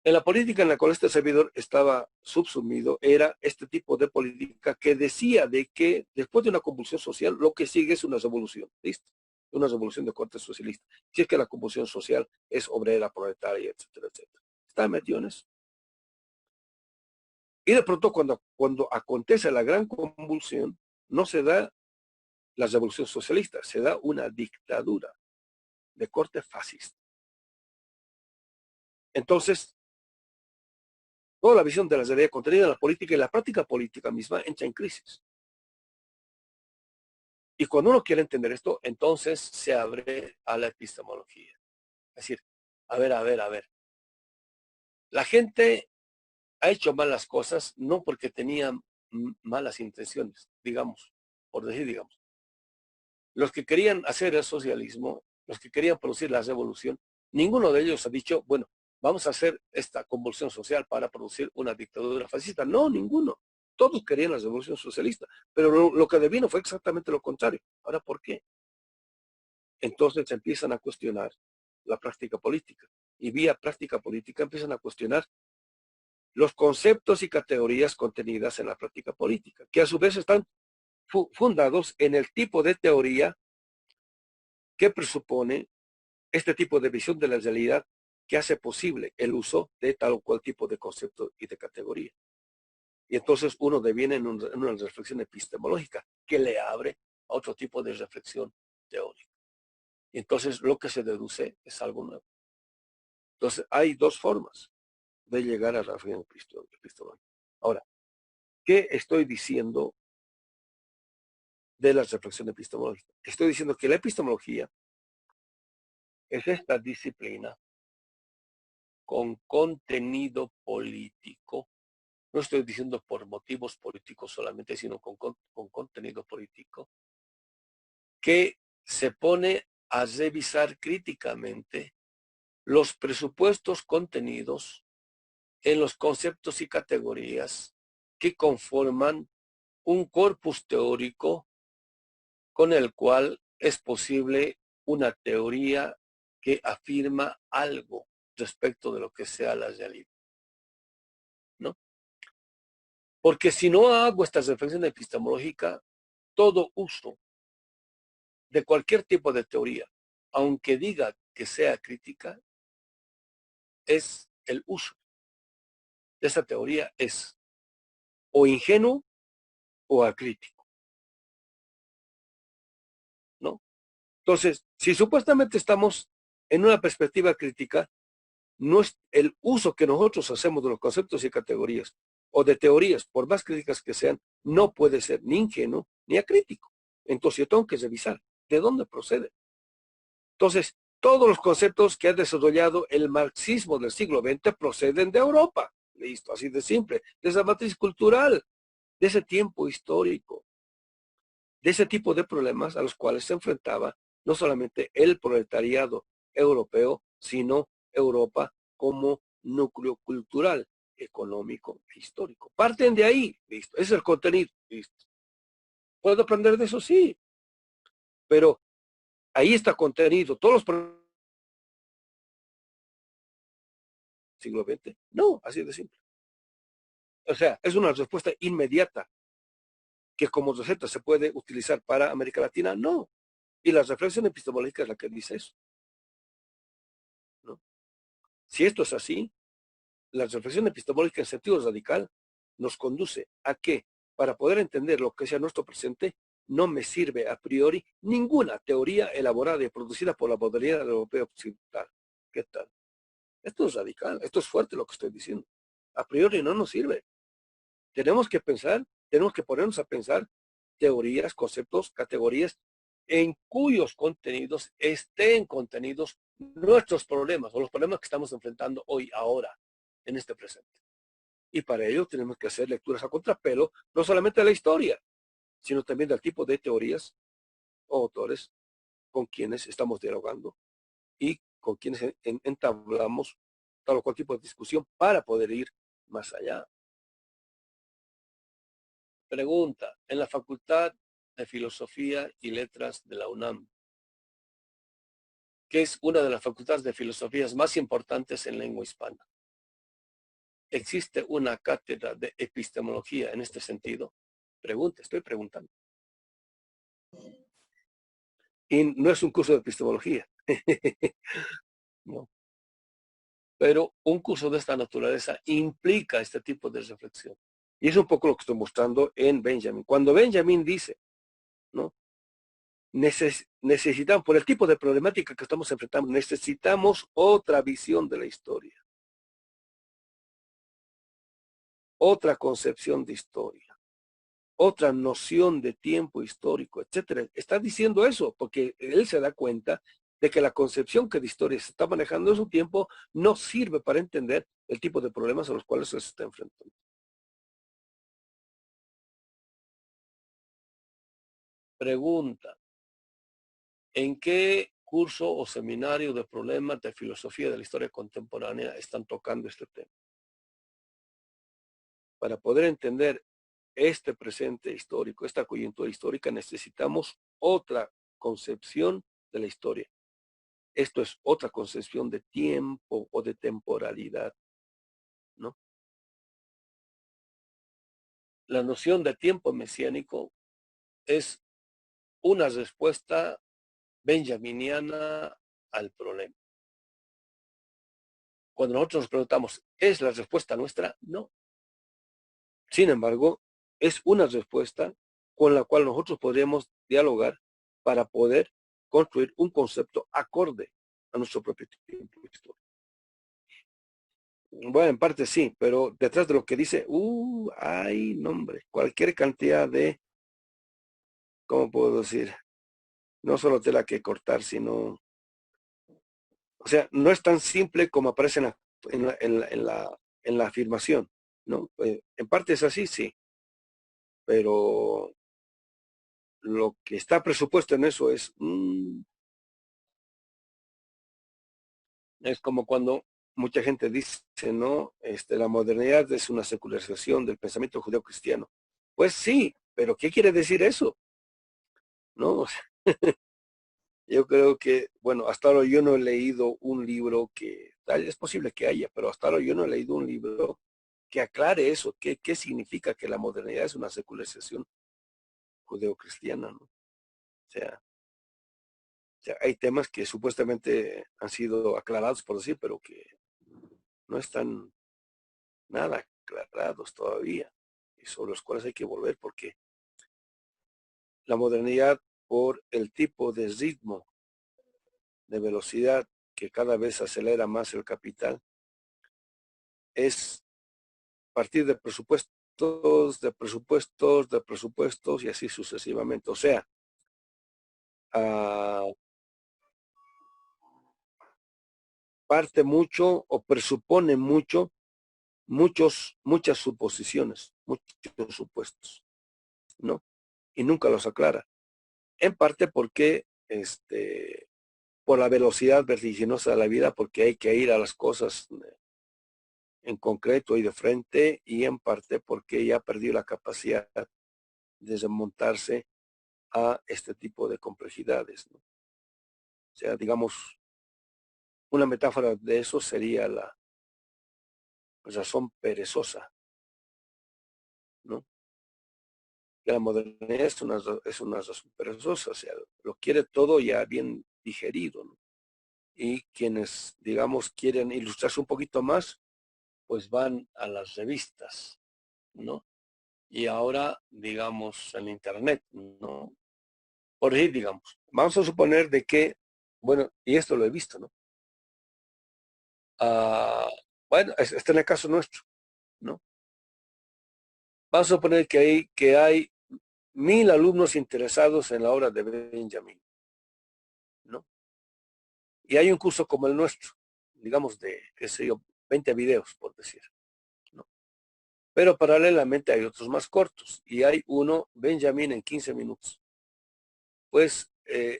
En la política en la cual este servidor estaba subsumido era este tipo de política que decía de que después de una convulsión social lo que sigue es una revolución, ¿listo? Una revolución de corte socialista. Si es que la convulsión social es obrera, proletaria, etcétera, etcétera. Está metido en eso. Y de pronto cuando acontece la gran convulsión, no se da la revolución socialista, se da una dictadura de corte fascista. Entonces, toda la visión de la realidad contenida en la política y la práctica política misma entra en crisis. Y cuando uno quiere entender esto, entonces se abre a la epistemología. Es decir, a ver. La gente ha hecho malas cosas no porque tenía malas intenciones, digamos, por decir, digamos. Los que querían hacer el socialismo, los que querían producir la revolución, ninguno de ellos ha dicho, bueno, vamos a hacer esta convulsión social para producir una dictadura fascista. No, ninguno. Todos querían la revolución socialista, pero lo que devino fue exactamente lo contrario. Ahora, ¿por qué? Entonces empiezan a cuestionar la práctica política. Y vía práctica política empiezan a cuestionar los conceptos y categorías contenidas en la práctica política, que a su vez están fundados en el tipo de teoría que presupone este tipo de visión de la realidad que hace posible el uso de tal o cual tipo de concepto y de categoría. Y entonces uno deviene en una reflexión epistemológica que le abre a otro tipo de reflexión teórica. Y entonces lo que se deduce es algo nuevo. Entonces hay dos formas de llegar a la reflexión epistemológica. Ahora, ¿qué estoy diciendo de la reflexión epistemológica? Estoy diciendo que la epistemología es esta disciplina con contenido político. No estoy diciendo por motivos políticos solamente, sino con contenido político, que se pone a revisar críticamente los presupuestos contenidos en los conceptos y categorías que conforman un corpus teórico con el cual es posible una teoría que afirma algo respecto de lo que sea la realidad, ¿no? Porque si no hago esta reflexión epistemológica, todo uso de cualquier tipo de teoría, aunque diga que sea crítica, es el uso de esa teoría es o ingenuo o acrítico, ¿no? Entonces, si supuestamente estamos en una perspectiva crítica, no es el uso que nosotros hacemos de los conceptos y categorías o de teorías, por más críticas que sean, no puede ser ni ingenuo ni acrítico. Entonces yo tengo que revisar de dónde procede. Entonces, todos los conceptos que ha desarrollado el marxismo del siglo XX proceden de Europa. Listo, así de simple. De esa matriz cultural, de ese tiempo histórico, de ese tipo de problemas a los cuales se enfrentaba no solamente el proletariado europeo, sino Europa como núcleo cultural, económico e histórico. Parten de ahí, listo. Ese es el contenido, listo. ¿Puedo aprender de eso? Sí. Pero ahí está contenido. Todos los problemas del siglo XX. No, así de simple. O sea, es una respuesta inmediata que como receta se puede utilizar para América Latina. No. Y la reflexión epistemológica es la que dice eso, ¿no? Si esto es así, la reflexión epistemológica en sentido radical nos conduce a que, para poder entender lo que sea nuestro presente, no me sirve a priori ninguna teoría elaborada y producida por la modernidad europea occidental. ¿Qué tal? Esto es radical, esto es fuerte lo que estoy diciendo. A priori no nos sirve. Tenemos que pensar, tenemos que ponernos a pensar teorías, conceptos, categorías en cuyos contenidos estén contenidos nuestros problemas o los problemas que estamos enfrentando hoy, ahora, en este presente. Y para ello tenemos que hacer lecturas a contrapelo, no solamente de la historia, sino también del tipo de teorías o autores con quienes estamos dialogando y con quienes entablamos tal o cual tipo de discusión para poder ir más allá. Pregunta, en la Facultad de Filosofía y Letras de la UNAM, que es una de las facultades de filosofías más importantes en lengua hispana, ¿existe una cátedra de epistemología en este sentido? Pregunta, estoy preguntando. Y no es un curso de epistemología, ¿no? Pero un curso de esta naturaleza implica este tipo de reflexión. Y es un poco lo que estoy mostrando en Benjamin. Cuando Benjamin dice, ¿no? Necesitamos, por el tipo de problemática que estamos enfrentando, necesitamos otra visión de la historia, otra concepción de historia, otra noción de tiempo histórico, etcétera. Está diciendo eso porque él se da cuenta de que la concepción que de historia se está manejando en su tiempo no sirve para entender el tipo de problemas a los cuales se está enfrentando. Pregunta, ¿en qué curso o seminario de problemas de filosofía de la historia contemporánea están tocando este tema? Para poder entender este presente histórico, esta coyuntura histórica, necesitamos otra concepción de la historia. Esto es otra concepción de tiempo o de temporalidad, ¿no? La noción de tiempo mesiánico es una respuesta benjaminiana al problema. cuando nosotros nos preguntamos, ¿es la respuesta nuestra? No. Sin embargo, es una respuesta con la cual nosotros podríamos dialogar para poder construir un concepto acorde a nuestro propio tiempo histórico. Bueno, en parte sí, pero detrás de lo que dice, hay nombre, cualquier cantidad de, ¿cómo puedo decir? No solo tela que cortar, sino, o sea, no es tan simple como aparece en la afirmación, ¿no? En parte es así, sí, pero lo que está presupuesto en eso es como cuando mucha gente dice, ¿no? La modernidad es una secularización del pensamiento judeo-cristiano. Pues sí, pero ¿qué quiere decir eso? ¿No? O sea, yo creo que, bueno, hasta ahora yo no he leído un libro que, tal es posible que haya, pero hasta ahora yo no he leído un libro que aclare eso, qué significa que la modernidad es una secularización judeo-cristiana, ¿no? O sea, hay temas que supuestamente han sido aclarados, por decir, pero que no están nada aclarados todavía y sobre los cuales hay que volver porque la modernidad, por el tipo de ritmo, de velocidad que cada vez acelera más el capital, es partir de presupuestos, de presupuestos, de presupuestos y así sucesivamente. O sea, parte mucho o presupone muchas suposiciones, muchos supuestos, ¿no? Y nunca los aclara. En parte porque, por la velocidad vertiginosa de la vida, porque hay que ir a las cosas en concreto y de frente, y en parte porque ya perdió la capacidad de remontarse a este tipo de complejidades, ¿no? O sea, digamos, una metáfora de eso sería la razón perezosa, ¿no? Que la modernidad es una razón perezosa, o sea, lo quiere todo ya bien digerido, ¿no? Y quienes, digamos, quieren ilustrarse un poquito más, pues van a las revistas, ¿no? Y ahora, digamos, en Internet, ¿no? Por ahí, digamos, vamos a suponer de que, bueno, y esto lo he visto, ¿no? Ah, bueno, está en el caso nuestro, ¿no? Vamos a suponer que hay 1000 alumnos interesados en la obra de Benjamin, ¿no? Y hay un curso como el nuestro, digamos de, qué sé yo, 20 videos, por decir, ¿no? Pero paralelamente hay otros más cortos y hay uno, Benjamin, en 15 minutos. Pues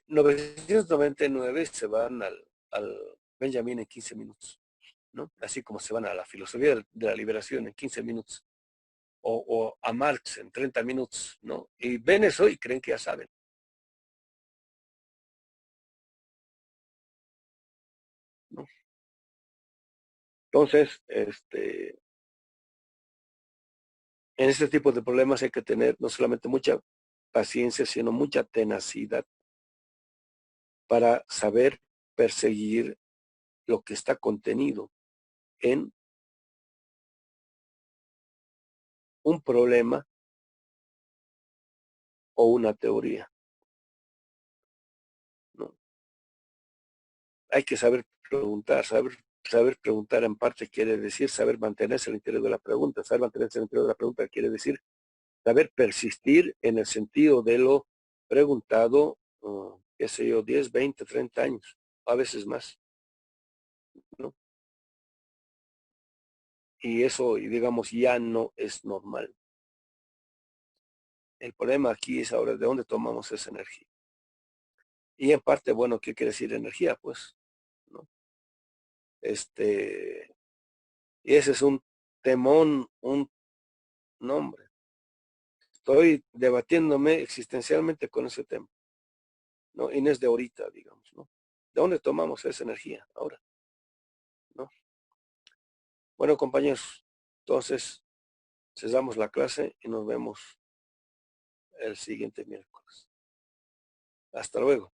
999 se van al Benjamin en 15 minutos, ¿no? Así como se van a la filosofía de la liberación en 15 minutos, o a Marx en 30 minutos, ¿no? Y ven eso y creen que ya saben, ¿no? Entonces, en este tipo de problemas hay que tener no solamente mucha paciencia, sino mucha tenacidad para saber perseguir lo que está contenido en un problema o una teoría, ¿no? Hay que saber preguntar, saber preguntar en parte quiere decir saber mantenerse al interior de la pregunta, saber mantenerse al interior de la pregunta quiere decir saber persistir en el sentido de lo preguntado, qué sé yo, 10, 20, 30 años, a veces más, ¿no? Y eso, digamos, ya no es normal. El problema aquí es ahora de dónde tomamos esa energía. Y en parte, bueno, ¿qué quiere decir energía? Pues, ¿no? Y ese es un temón, un nombre. Estoy debatiéndome existencialmente con ese tema, ¿no? Y no es de ahorita, digamos, ¿no? ¿De dónde tomamos esa energía ahora? ¿No? Bueno, compañeros, entonces cesamos la clase y nos vemos el siguiente miércoles. Hasta luego.